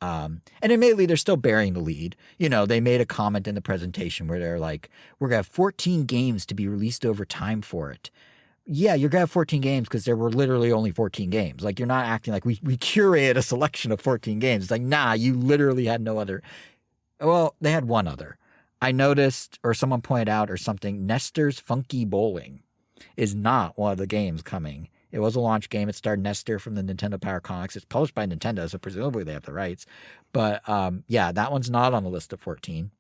And admittedly, they're still bearing the lead. You know, they made a comment in the presentation where they're like, we're going to have 14 games to be released over time for it. Yeah, you're going to have 14 games because there were literally only 14 games. Like, you're not acting like we curated a selection of 14 games. It's like, nah, you literally had no other. Well, they had one other. I noticed, or someone pointed out or something, Nestor's Funky Bowling is not one of the games coming. It was a launch game. It starred Nestor from the Nintendo Power Comics. It's published by Nintendo, so presumably they have the rights. But, yeah, that one's not on the list of 14.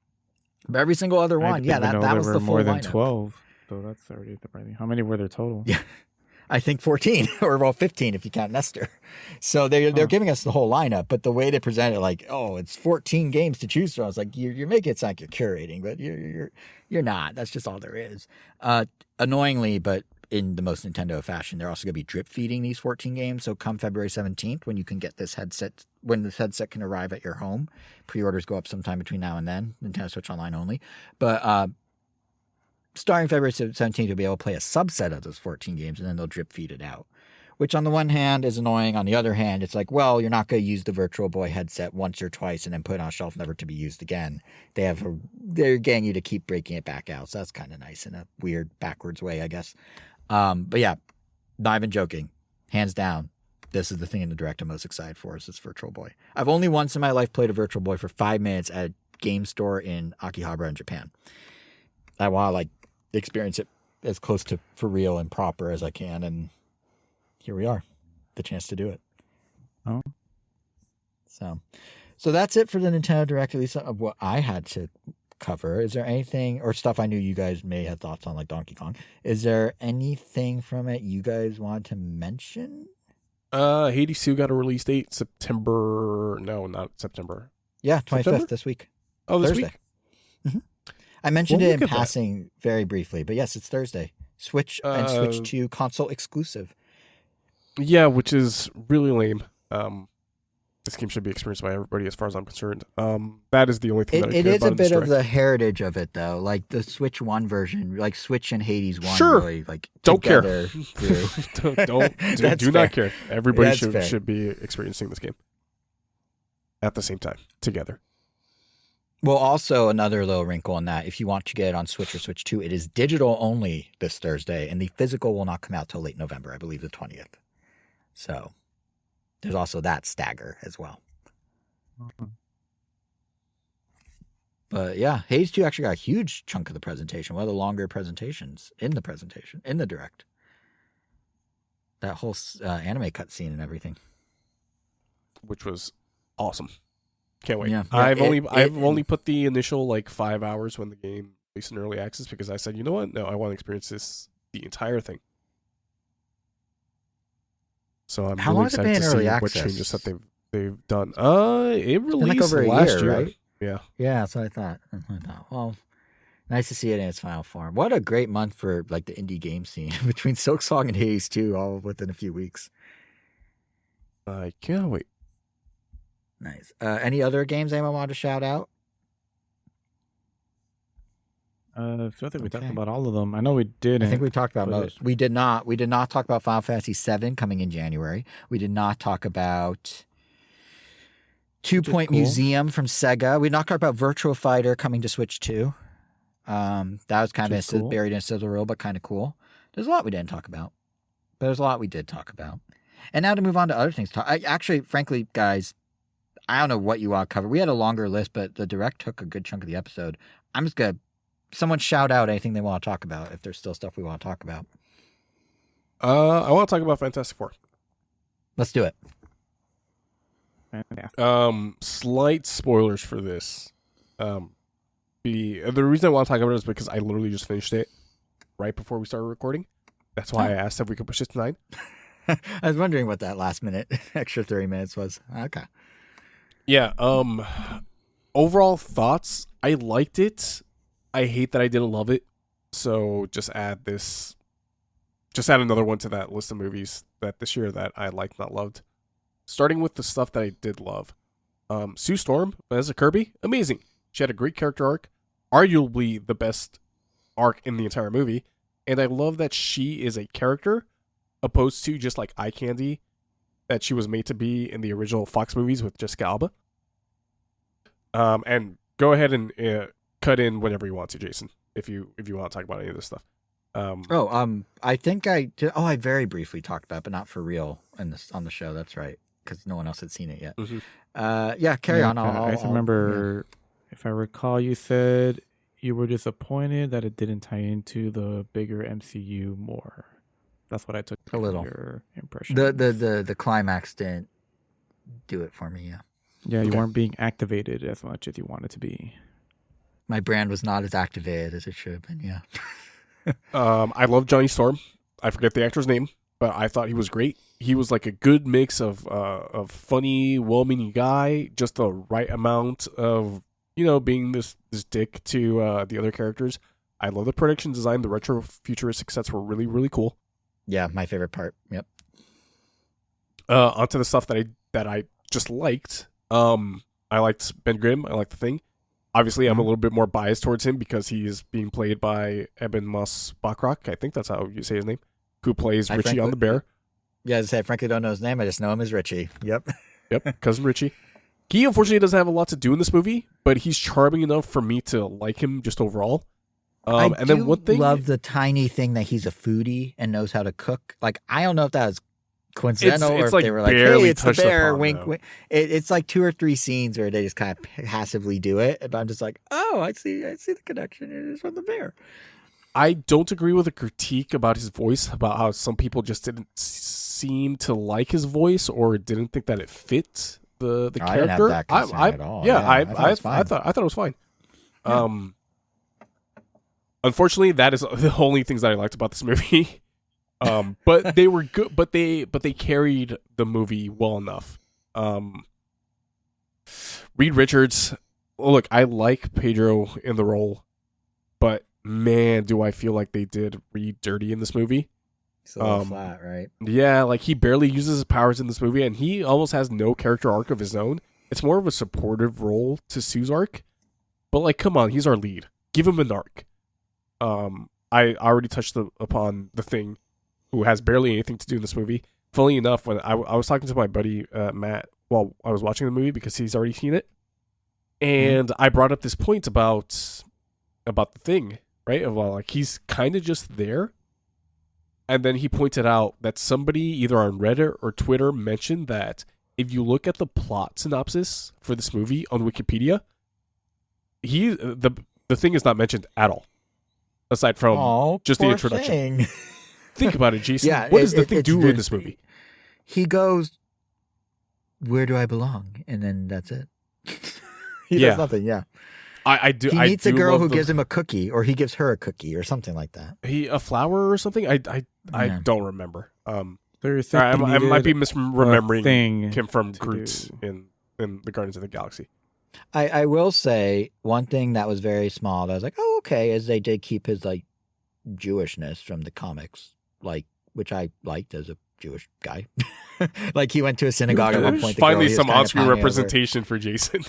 But every single other one, yeah, that was the full more than lineup. 12. So that's already surprising. How many were there total? Yeah, I think 14 or well 15 if you count Nestor. So they're giving us the whole lineup, but the way they present it, like, oh, it's 14 games to choose from. I was like, you're making it sound like you're curating, but you're not. That's just all there is. Annoyingly, but in the most Nintendo fashion, they're also going to be drip feeding these 14 games. So come February 17th, when you can get this headset, when this headset can arrive at your home, pre-orders go up sometime between now and then. Nintendo Switch Online only, but starting February 17th, you'll be able to play a subset of those 14 games, and then they'll drip feed it out. Which on the one hand is annoying. On the other hand, it's like, well, you're not going to use the Virtual Boy headset once or twice and then put it on a shelf never to be used again. They're getting you to keep breaking it back out. So that's kind of nice in a weird backwards way, I guess. But yeah, not even joking. Hands down, this is the thing in the Direct I'm most excited for is this Virtual Boy. I've only once in my life played a Virtual Boy for 5 minutes at game store in Akihabara in Japan. I want to like experience it as close to for real and proper as I can, and here we are, the chance to do it. Oh, so that's it for the Nintendo Direct, at least of what I had to cover. Is there anything or stuff I knew you guys may have thoughts on, like Donkey Kong? Is there anything from it you guys wanted to mention? Hades 2 got a release date September. No, not September. Yeah, 25th September? this week. Oh, this Thursday. week. Mm-hmm. I mentioned Well, it look in at that. passing very briefly, but yes, it's Thursday. Switch and Switch 2 console exclusive. Yeah, which is really lame. This game should be experienced by everybody, as far as I'm concerned. That is the only thing that I It care is about a in this bit of direct. the heritage of it, though. Like the Switch 1 version, like Switch and Hades 1 Sure. really like Don't care. together grew. do not care. Everybody That's fair. should be experiencing this game at the same time together. Well, also another little wrinkle in that, if you want to get it on Switch or Switch 2, it is digital only this Thursday, and the physical will not come out till late November, I believe the 20th. So there's also that stagger as well. But yeah, Hades 2 actually got a huge chunk of the presentation, one of the longer presentations in the Direct. That whole anime cutscene and everything. Which was awesome. Can't wait. Yeah. I've only put the initial like 5 hours when the game released in early access because I said, you know what? No, I want to experience the entire thing. So I'm How really long has it excited been to in see early what access? changes that they've done. It It's been released like over a last year, year, right? Yeah. Yeah, that's what I thought. Well, nice to see it in its final form. What a great month for like the indie game scene between Silksong and Hades 2, all within a few weeks. I can't wait. Nice. Any other games anyone wanted to shout out? I feel like we talked Okay. about all of them. I know we did. I think we talked about but- most. We did not talk about Final Fantasy VII coming in January. We did not talk about Two Which is Point cool. Museum from Sega. We did not talk about Virtual Fighter coming to Switch 2. That was kind Which of is cool. buried in a sizzle reel, but kind of cool. There's a lot we didn't talk about, but there's a lot we did talk about. And now to move on to other things. Actually, frankly, guys, I don't know what you want to cover. We had a longer list, but the Direct took a good chunk of the episode. I'm just going to someone shout out anything they want to talk about if there's still stuff we want to talk about. I want to talk about Fantastic Four. Let's do it. Fantastic. Slight spoilers for this. The reason I want to talk about it is because I literally just finished it right before we started recording. That's why I asked if we could push it tonight. I was wondering what that last minute, extra 30 minutes was. Okay. Yeah. Overall thoughts. I liked it. I hate that I didn't love it. So just add another one to that list of movies that this year that I liked, not loved. Starting with the stuff that I did love. Sue Storm, Vanessa Kirby, amazing. She had a great character arc, arguably the best arc in the entire movie. And I love that she is a character opposed to just like eye candy that she was made to be in the original Fox movies with Jessica Alba. And go ahead and cut in whenever you want to, Jason, if you want to talk about any of this stuff. I think I did. Oh, I very briefly talked about it, but not for real on the show. That's right. Because no one else had seen it yet. Mm-hmm. Yeah, carry on. I just remember, if I recall, you said you were disappointed that it didn't tie into the bigger MCU more. That's what I took A little. your impression. The climax didn't do it for me, yeah. Yeah, you Okay. weren't being activated as much as you wanted to be. My brand was not as activated as it should have been, yeah. I love Johnny Storm. I forget the actor's name, but I thought he was great. He was like a good mix of funny, well-meaning guy, just the right amount of, being this dick to the other characters. I love the production design. The retro futuristic sets were really, really cool. Yeah, my favorite part. Yep. Onto the stuff that I just liked. I liked Ben Grimm. I liked The Thing. Obviously, I'm a little bit more biased towards him because he is being played by Eben Moss Bachrach. I think that's how you say his name. Who plays I Richie frankly- on The Bear. Yeah, as I said, I frankly don't know his name. I just know him as Richie. Yep. Yep, cousin Richie. He unfortunately doesn't have a lot to do in this movie, but he's charming enough for me to like him just overall. And then one thing, love the tiny thing that he's a foodie and knows how to cook. Like, I don't know if that was coincidental, or it's if like they were like, barely "Hey, it's the touched bear." upon, Wink, though. wink. It's like 2 or 3 scenes where they just kind of passively do it, but I'm just like, "Oh, I see the connection. It is from the bear." I don't agree with the critique about his voice, about how some people just didn't seem to like his voice or didn't think that it fit the I character. didn't have that concern at all. Yeah, I thought it was fine. I thought it was fine. Yeah. Unfortunately, that is the only things that I liked about this movie. But they were good. But they carried the movie well enough. Reed Richards. Look, I like Pedro in the role, but man, do I feel like they did Reed dirty in this movie. It's a little flat, right? Yeah, like he barely uses his powers in this movie, and he almost has no character arc of his own. It's more of a supportive role to Sue's arc. But like, come on, he's our lead. Give him an arc. I already touched upon the Thing, who has barely anything to do in this movie. Funnily enough, when I was talking to my buddy Matt while I was watching the movie because he's already seen it, and I brought up this point about the Thing, right? Well, like he's kind of just there. And then he pointed out that somebody either on Reddit or Twitter mentioned that if you look at the plot synopsis for this movie on Wikipedia, the Thing is not mentioned at all, aside from just the introduction. Thing. Think about it, Jason. Yeah, what does the Thing do in this movie? He goes, "Where do I belong?" And then that's it. He Yeah. does nothing. Yeah. I do. He I meets a do girl love who gives him a cookie, or he gives her a cookie, or something like that. a flower or something. I Yeah. don't remember. I I might be misremembering thing him from to Groot do. in the Guardians of the Galaxy. I will say one thing that was very small that I was like, oh, okay, is they did keep his like Jewishness from the comics, like, which I liked as a Jewish guy. Like he went to a synagogue at one point. Finally, some on-screen representation for Jason.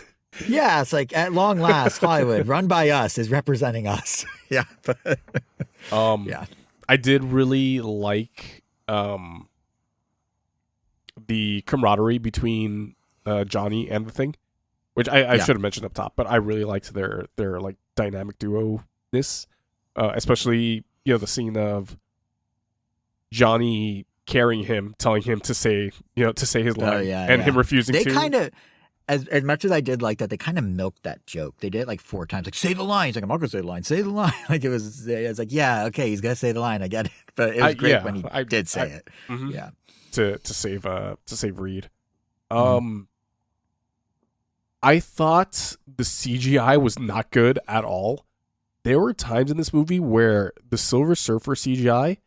Yeah, it's like at long last, Hollywood, run by us, is representing us. Yeah. Yeah. I did really like the camaraderie between Johnny and the Thing, which I should have mentioned up top, but I really liked their like dynamic duo-ness, especially the scene of Johnny carrying him, telling him to say his line, him refusing to. They kind of, as much as I did like that, they kind of milked that joke. They did it like 4 times, like, say the line. He's like, I'm not gonna say the line. Say the line. Like it was like, yeah, okay, he's gonna say the line. I get it, but it was great when he did say it. Mm-hmm. Yeah, to save Reed. I thought the CGI was not good at all. There were times in this movie where the Silver Surfer CGI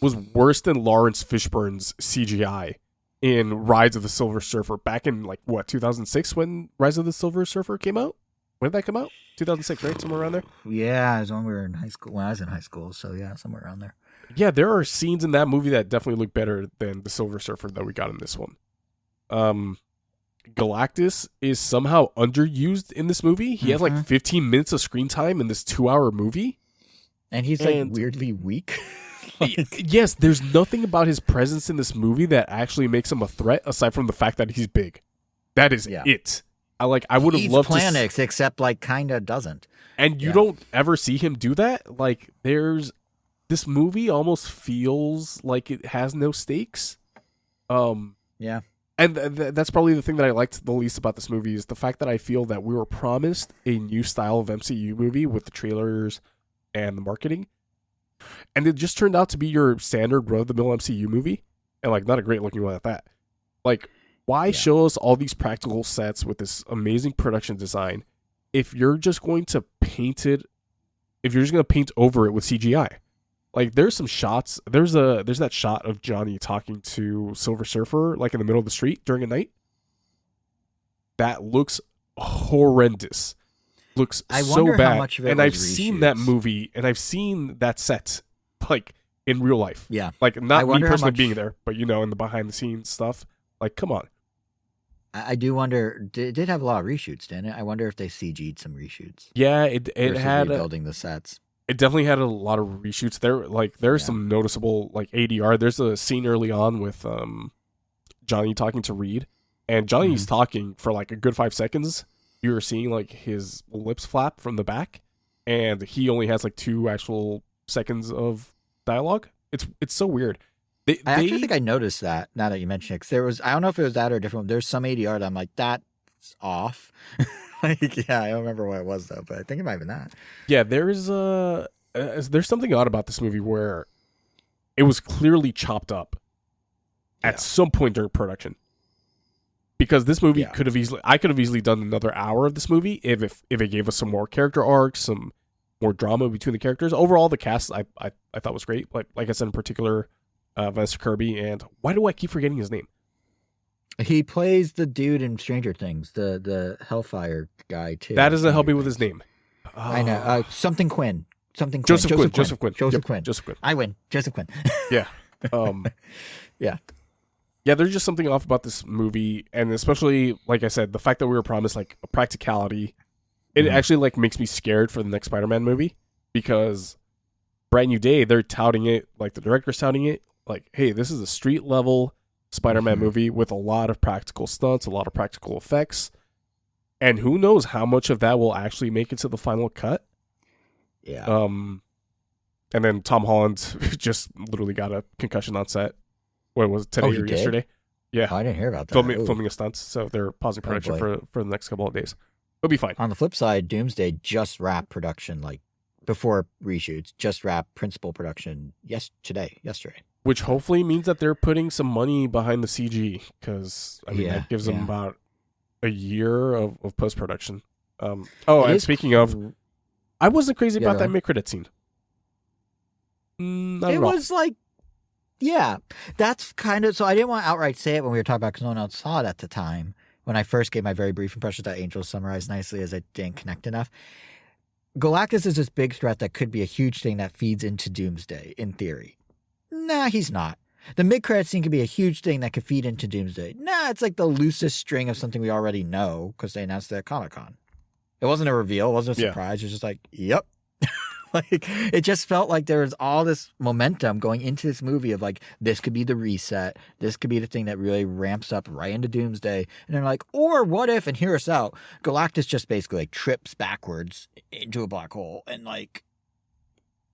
was worse than Lawrence Fishburne's CGI in Rise of the Silver Surfer back in 2006 when Rise of the Silver Surfer came out. When did that come out? 2006, right? Somewhere around there. Yeah, it was when we were in high school. When I was in high school, so yeah, somewhere around there. Yeah, there are scenes in that movie that definitely look better than the Silver Surfer that we got in this one. Galactus is somehow underused in this movie. He has 15 minutes of screen time in this 2-hour movie. And he's like weirdly weak. Yes, there's nothing about his presence in this movie that actually makes him a threat aside from the fact that he's big. That is it. I would have loved planets, except kind of doesn't. And you don't ever see him do that. This movie almost feels like it has no stakes. Yeah. And that's probably the thing that I liked the least about this movie is the fact that I feel that we were promised a new style of MCU movie with the trailers and the marketing. And it just turned out to be your standard run-of-the-mill MCU movie. And not a great looking one at that. Why show us all these practical sets with this amazing production design if you're just going to paint over it with CGI? There's some shots. There's that shot of Johnny talking to Silver Surfer in the middle of the street during a night. That looks horrendous. Looks so bad. How much of it and I've seen that movie and I've seen that set in real life. Yeah. Not me personally being there, but in the behind the scenes stuff. Come on. I do wonder. It did have a lot of reshoots, didn't it? I wonder if they CG'd some reshoots. Yeah, it had rebuilding the sets. It definitely had a lot of reshoots. There's some noticeable ADR. There's a scene early on with Johnny talking to Reed, and Johnny's talking for a good 5 seconds. You're seeing his lips flap from the back, and he only has 2 actual seconds of dialogue. It's so weird. I actually think I noticed that now that you mention it. 'Cause there was, I don't know if it was that or a different one. There's some ADR that I'm like, that's off. Like, yeah, I don't remember what it was though, but I think it might have been that. Yeah, there's something odd about this movie where it was clearly chopped up at some point during production. Because this movie I could have easily done another hour of this movie if it gave us some more character arcs, some more drama between the characters. Overall, the cast I thought was great. Like I said, in particular, Vanessa Kirby, and why do I keep forgetting his name? He plays the dude in Stranger Things, the Hellfire guy too. That doesn't help me with his name. I know. Something Quinn. Something Quinn. Joseph Quinn. Joseph Quinn. Joseph Quinn. I win. Joseph Quinn. Yeah. Yeah. Yeah, there's just something off about this movie, and especially, like I said, the fact that we were promised like a practicality. It actually like makes me scared for the next Spider-Man movie, because Brand New Day, they're touting it, like the director's touting it, like, hey, this is a street level Spider-Man movie with a lot of practical stunts, a lot of practical effects, and who knows how much of that will actually make it to the final cut. Yeah. And then Tom Holland just literally got a concussion on set. What was it, today or yesterday? Yeah. Oh, I didn't hear about that. Filming a stunt, so they're pausing production for the next couple of days. It'll be fine. On the flip side, Doomsday just wrapped production, like before reshoots, just wrapped principal production yesterday. Which hopefully means that they're putting some money behind the CG, because I mean that gives them about a year of post production. And speaking of, I wasn't crazy about that mid-credit scene. It was like, yeah, that's kind of, so I didn't want to outright say it when we were talking about, because no one else saw it at the time. When I first gave my very brief impression that Angel summarized nicely, as I didn't connect enough. Galactus is this big threat that could be a huge thing that feeds into Doomsday, in theory. Nah, he's not. The mid-credit scene could be a huge thing that could feed into Doomsday. Nah, it's like the loosest string of something we already know, because they announced it at Comic-Con. It wasn't a reveal. It wasn't a surprise. It was just like, yep. Like, it just felt like there was all this momentum going into this movie of like, this could be the reset. This could be the thing that really ramps up right into Doomsday. And they're like, or what if, and hear us out, Galactus just basically like trips backwards into a black hole and like,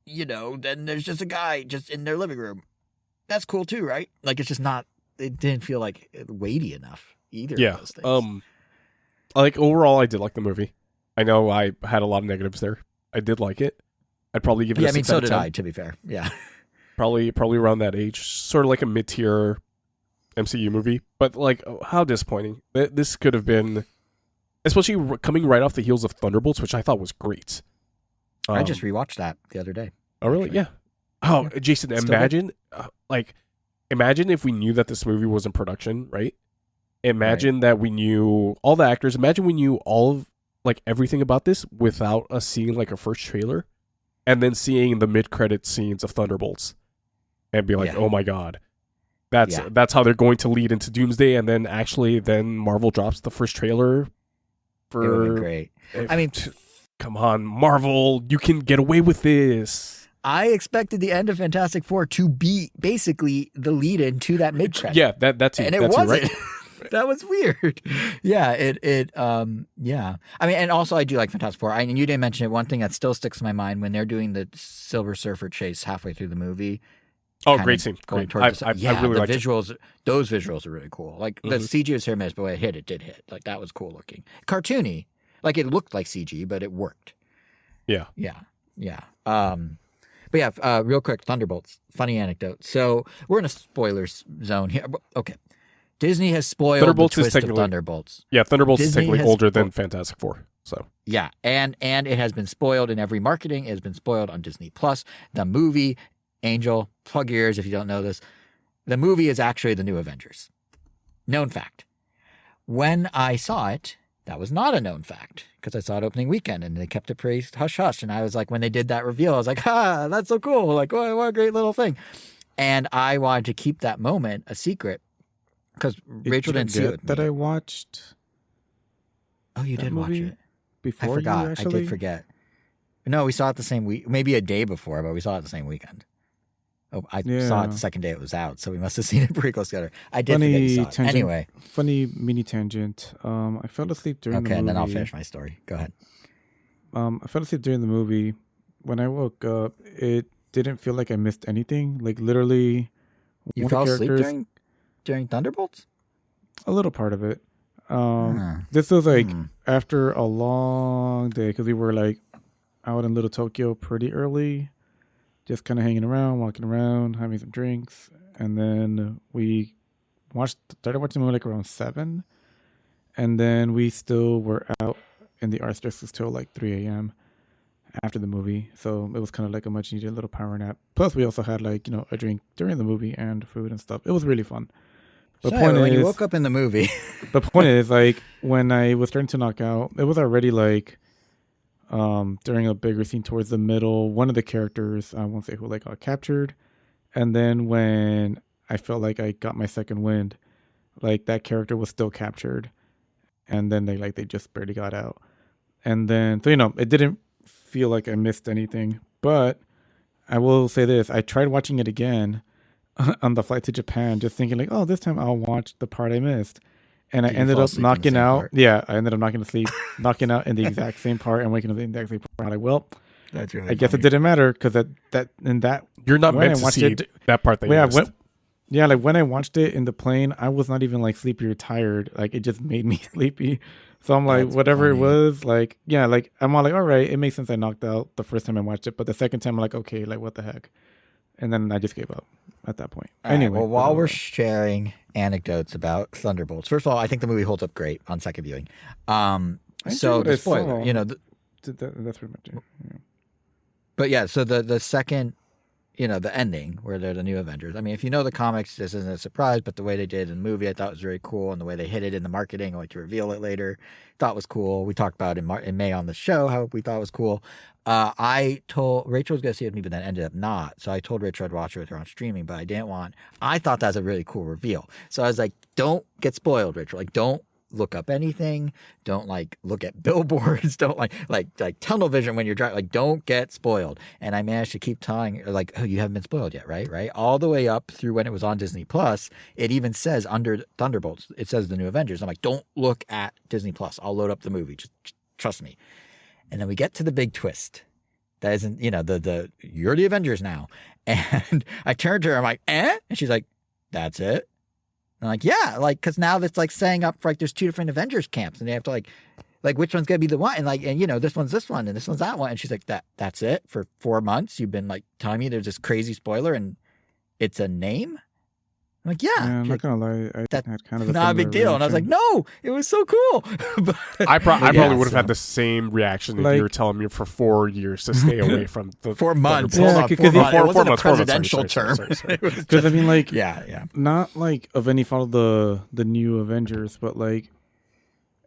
you know, then there's just a guy just in their living room. That's cool too, right? Like, it's just not, it didn't feel like weighty enough either of those things. Like, overall, I did like the movie. I know I had a lot of negatives there. I did like it. I'd probably give it a 6 out of 10. So did I, to be fair. Yeah. Probably around that age. Sort of like a mid-tier MCU movie. But, like, how disappointing. This could have been, especially coming right off the heels of Thunderbolts, which I thought was great. I just rewatched that the other day. Oh, really? Yeah. Oh, Jason, imagine if we knew that this movie was in production, right? Imagine that we knew all the actors. Imagine we knew all of, like, everything about this without us seeing, like, a first trailer. And then seeing the mid-credit scenes of Thunderbolts and be like, oh my God, that's how they're going to lead into Doomsday. And then Marvel drops the first trailer for... It would be great. I mean... Come on, Marvel, you can get away with this. I expected the end of Fantastic Four to be basically the lead-in to that mid-credit. Yeah, that's it. And it wasn't. Right? That was weird. Yeah, yeah. I mean, and also I do like Fantastic Four. And you didn't mention it. One thing that still sticks in my mind when they're doing the Silver Surfer chase halfway through the movie. Oh, great scene. Going great. I really liked visuals. Those visuals are really cool. Like the CG was hit or miss, but when it did hit. Like that was cool looking. Cartoony. Like it looked like CG, but it worked. Yeah. But yeah, real quick, Thunderbolts. Funny anecdote. So we're in a spoilers zone here. Okay. Disney has spoiled the twist of Thunderbolts. Yeah, Thunderbolts is technically older than Fantastic Four. So yeah, and it has been spoiled in every marketing. It has been spoiled on Disney Plus. The movie, Angel, plug your ears if you don't know this. The movie is actually the new Avengers. Known fact. When I saw it, that was not a known fact because I saw it opening weekend and they kept it pretty hush hush. And I was like, when they did that reveal, I was like, that's so cool. Like, what a great little thing. And I wanted to keep that moment a secret. Because Rachel didn't see it that I watched. Oh, you did watch it before? I forgot. You actually... I did forget. No, we saw it the same week, maybe a day before, but we saw it the same weekend. Oh, I saw it the second day it was out, so we must have seen it pretty close together. I did forget you saw it. Anyway, funny mini tangent. I fell asleep during the movie. Okay, and then I'll finish my story. Go ahead. I fell asleep during the movie. When I woke up, it didn't feel like I missed anything. Like literally. You One fell of the asleep characters, during Thunderbolts? a little part of it. Huh. This was like after a long day because we were like out in Little Tokyo pretty early, just kind of hanging around, walking around, having some drinks, and then we started watching the movie like around 7, and then we still were out in the art districts till like 3 a.m. after the movie. So it was kind of like a much needed little power nap. Plus, we also had like a drink during the movie and food and stuff. It was really fun. The So point when is, you woke up in the movie, the point is like when I was starting to knock out, it was already like during a bigger scene towards the middle. One of the characters, I won't say who, like got captured, and then when I felt like I got my second wind, like that character was still captured, and then they just barely got out, and then so it didn't feel like I missed anything. But I will say this: I tried watching it again on the flight to Japan, just thinking like, oh, this time I'll watch the part I missed. And I Did you ended fall up asleep in the knocking same out. part? Yeah, I ended up knocking out in the exact same part and waking up in the exact same part. I'm like, well, that's really I guess it funny. didn't matter because that You're not when meant I to watched see it, that part that you missed. like when I watched it in the plane, I was not even like sleepy or tired. Like it just made me sleepy. So I'm like, That's whatever funny. it was, like, yeah, like I'm all like, all right, it makes sense I knocked out the first time I watched it, but the second time I'm like, okay, like what the heck? And then I just gave up at that point. All right, Anyway, well, while we're sharing anecdotes about Thunderbolts, first of all, I think the movie holds up great on second viewing. I So enjoyed what the I spoiler, saw. That's pretty much it. Yeah. but yeah, so the second, the ending where they're the new Avengers. I mean, if you know the comics, this isn't a surprise, but the way they did it in the movie, I thought was very cool, and the way they hit it in the marketing, like to reveal it later, thought was cool. We talked about it in May on the show how we thought it was cool. I told Rachel was gonna see it with me, but then ended up not. So I told Rachel I'd watch it with her on streaming, but I didn't want. I thought that was a really cool reveal. So I was like, "Don't get spoiled, Rachel. Like, don't look up anything. Don't like look at billboards. Don't like tunnel vision when you're driving. Like, don't get spoiled." And I managed to keep telling her, like, "Oh, you haven't been spoiled yet, right? Right?" All the way up through when it was on Disney Plus. It even says under Thunderbolts, it says the new Avengers. I'm like, "Don't look at Disney Plus. I'll load up the movie. Just trust me." And then we get to the big twist. That isn't, the you're the Avengers now. And I turned to her, I'm like, eh? And she's like, that's it? I'm like, yeah, like, because now that's like saying up for like there's 2 different Avengers camps and they have to like which one's gonna be the one? And like, and this one's this one and this one's that one. And she's like, that's it? For 4 months you've been like telling me there's this crazy spoiler and it's a name? I'm like, yeah. I'm not Like, gonna lie, I that's had kind of not a big deal. And I was like, no, it was so cool. But, I probably yeah, would have so- had the same reaction if Like- you were telling me for 4 years to stay away from the 4 months. Yeah, Hold on, because 4 months. four- It wasn't four a months, 4 months, presidential sorry. term. It was because I mean, like, yeah. not like of any fault of the new Avengers, but like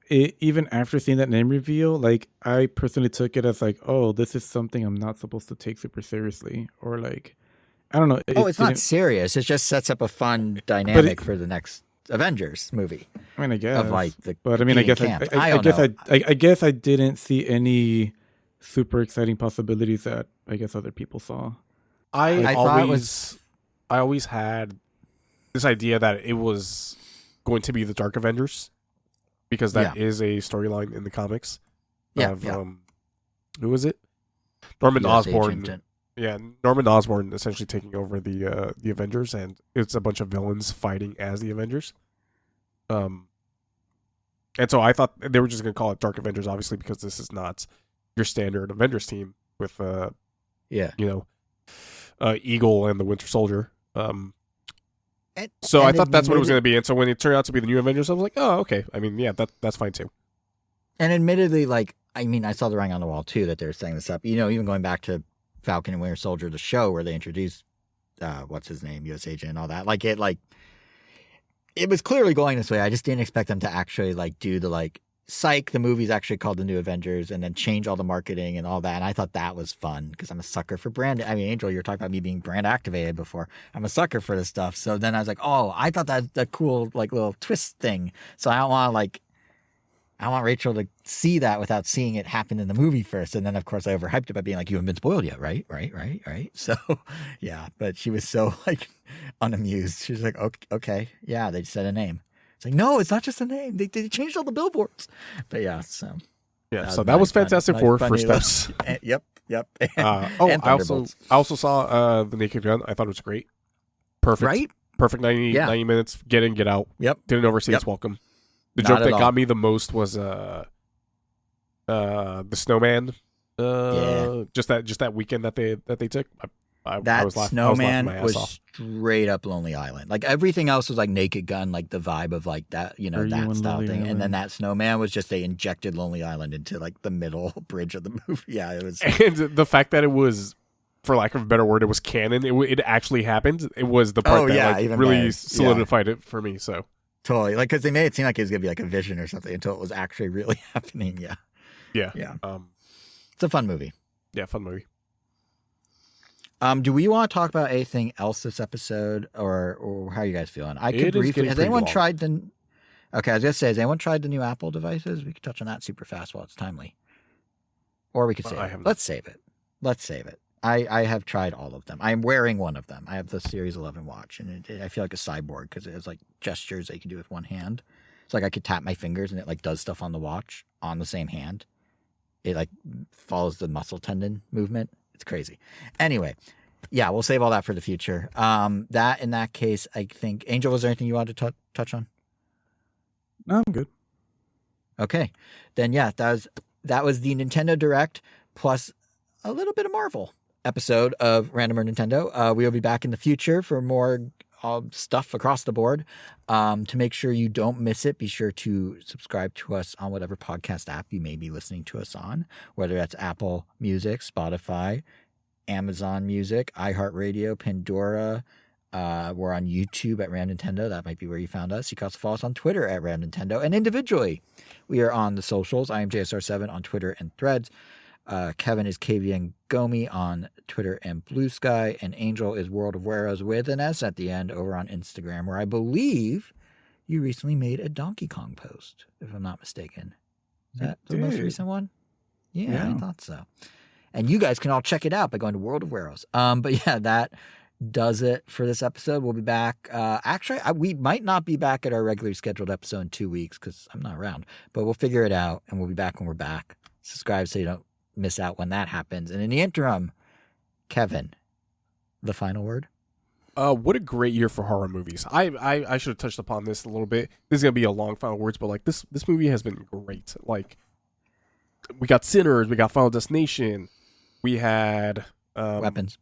even after seeing that name reveal, like I personally took it as like, oh, this is something I'm not supposed to take super seriously, or like, I don't know. It's not serious. It just sets up a fun dynamic for the next Avengers movie. I mean, I guess, Of like the but I mean, I guess camp. I don't guess know. I guess I didn't see any super exciting possibilities that I guess other people saw. I thought it was- I always had this idea that it was going to be the Dark Avengers because that is a storyline in the comics. Yeah, of, yeah. Who was it? Norman US Osborn. agent. Yeah, Norman Osborn essentially taking over the Avengers, and it's a bunch of villains fighting as the Avengers. And so I thought they were just going to call it Dark Avengers, obviously, because this is not your standard Avengers team with Eagle and the Winter Soldier. So I thought that's what it was going to be, and so when it turned out to be the new Avengers, I was like, oh, okay. I mean, yeah, that's fine too. And admittedly, like, I mean, I saw the writing on the wall too that they're setting this up. Even going back to Falcon and Winter Soldier, the show where they introduced what's his name, US agent and all that. Like it was clearly going this way. I just didn't expect them to actually like do the like psych. The movie's actually called The New Avengers, and then change all the marketing and all that. And I thought that was fun because I'm a sucker for brand. I mean, Angel, you're talking about me being brand activated before. I'm a sucker for this stuff. So then I was like, oh, I thought that cool like little twist thing. So I want Rachel to see that without seeing it happen in the movie first. And then, of course, I overhyped it by being like, you haven't been spoiled yet, right? Right. So, yeah. But she was so, like, unamused. She was like, okay. Yeah, they said a name. It's like, no, it's not just a name. They changed all the billboards. But, yeah, so. Yeah, so that was Fantastic Four first steps. Yep. I also saw The Naked Gun. I thought it was great. Perfect. Right? Perfect 90 minutes. Get in, get out. Yep. Didn't overstay its welcome. The Not joke at that all. got me the most was the snowman. Just that weekend that they took. I That was laughing, snowman my ass was off. straight up Lonely Island. Like everything else was like Naked Gun, like the vibe of like that, you know, Are you that in style Lonely thing. And then Island? that snowman was just they injected Lonely Island into like the middle bridge of the movie. Yeah, it was. And the fact that it was, for lack of a better word, it was canon. It actually happened. It was the part that even really better. solidified it for me. So Totally. Like, because they made it seem like it was going to be like a vision or something until it was actually really happening. Yeah. yeah, It's a fun movie. yeah, fun movie. Do we want to talk about anything else this episode, or how are you guys feeling? I could It is briefly. getting Has pretty anyone long. tried the? Okay, I was gonna say, has anyone tried the new Apple devices? We could touch on that super fast while it's timely, or we could save I it. have not. Let's save it. Let's save it. I have tried all of them. I'm wearing one of them. I have the Series 11 watch, and I feel like a cyborg because it has like gestures that you can do with one hand. It's like I could tap my fingers and it like does stuff on the watch on the same hand. It like follows the muscle tendon movement. It's crazy. Anyway, yeah, we'll save all that for the future. That in that case, I think Angel, was there anything you wanted to touch on? No, I'm good. Okay, then yeah, that was the Nintendo Direct plus a little bit of Marvel episode of Random or Nintendo. We will be back in the future for more stuff across the board. To make sure you don't miss it, be sure to subscribe to us on whatever podcast app you may be listening to us on, whether that's Apple Music, Spotify, Amazon Music, iHeartRadio, Pandora. We're on YouTube at Random Nintendo. That might be where you found us. You can also follow us on Twitter at Random Nintendo. And individually, we are on the socials. I am JSR7 on Twitter and Threads. Kevin is KVN Gomi on Twitter and Blue Sky. And Angel is World of Weros with an S at the end over on Instagram, where I believe you recently made a Donkey Kong post, if I'm not mistaken. Is that the most recent one? Yeah, I thought so. And you guys can all check it out by going to World of Weros. But yeah, that does it for this episode. We'll be back. Actually, we might not be back at our regularly scheduled episode in 2 weeks because I'm not around. But we'll figure it out, and we'll be back when we're back. Subscribe so you don't miss out when that happens. And in the interim, Kevin, the final word? What a great year for horror movies. I should have touched upon this a little bit. This is gonna be a long final words, but like this movie has been great. Like, we got Sinners, we got Final Destination, we had Weapons.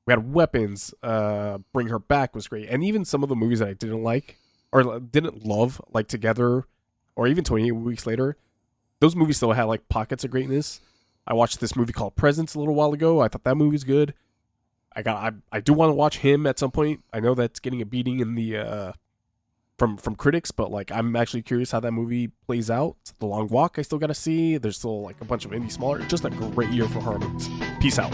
We had Weapons. Bring Her Back was great, and even some of the movies that I didn't like or didn't love, like Together, or even 28 Weeks Later, those movies still had like pockets of greatness. I watched this movie called Presence a little while ago. I thought that movie was good. I do want to watch Him at some point. I know that's getting a beating in the from critics, but like I'm actually curious how that movie plays out. The Long Walk I still got to see. There's still like a bunch of indie smaller. Just a great year for horror movies. Peace out.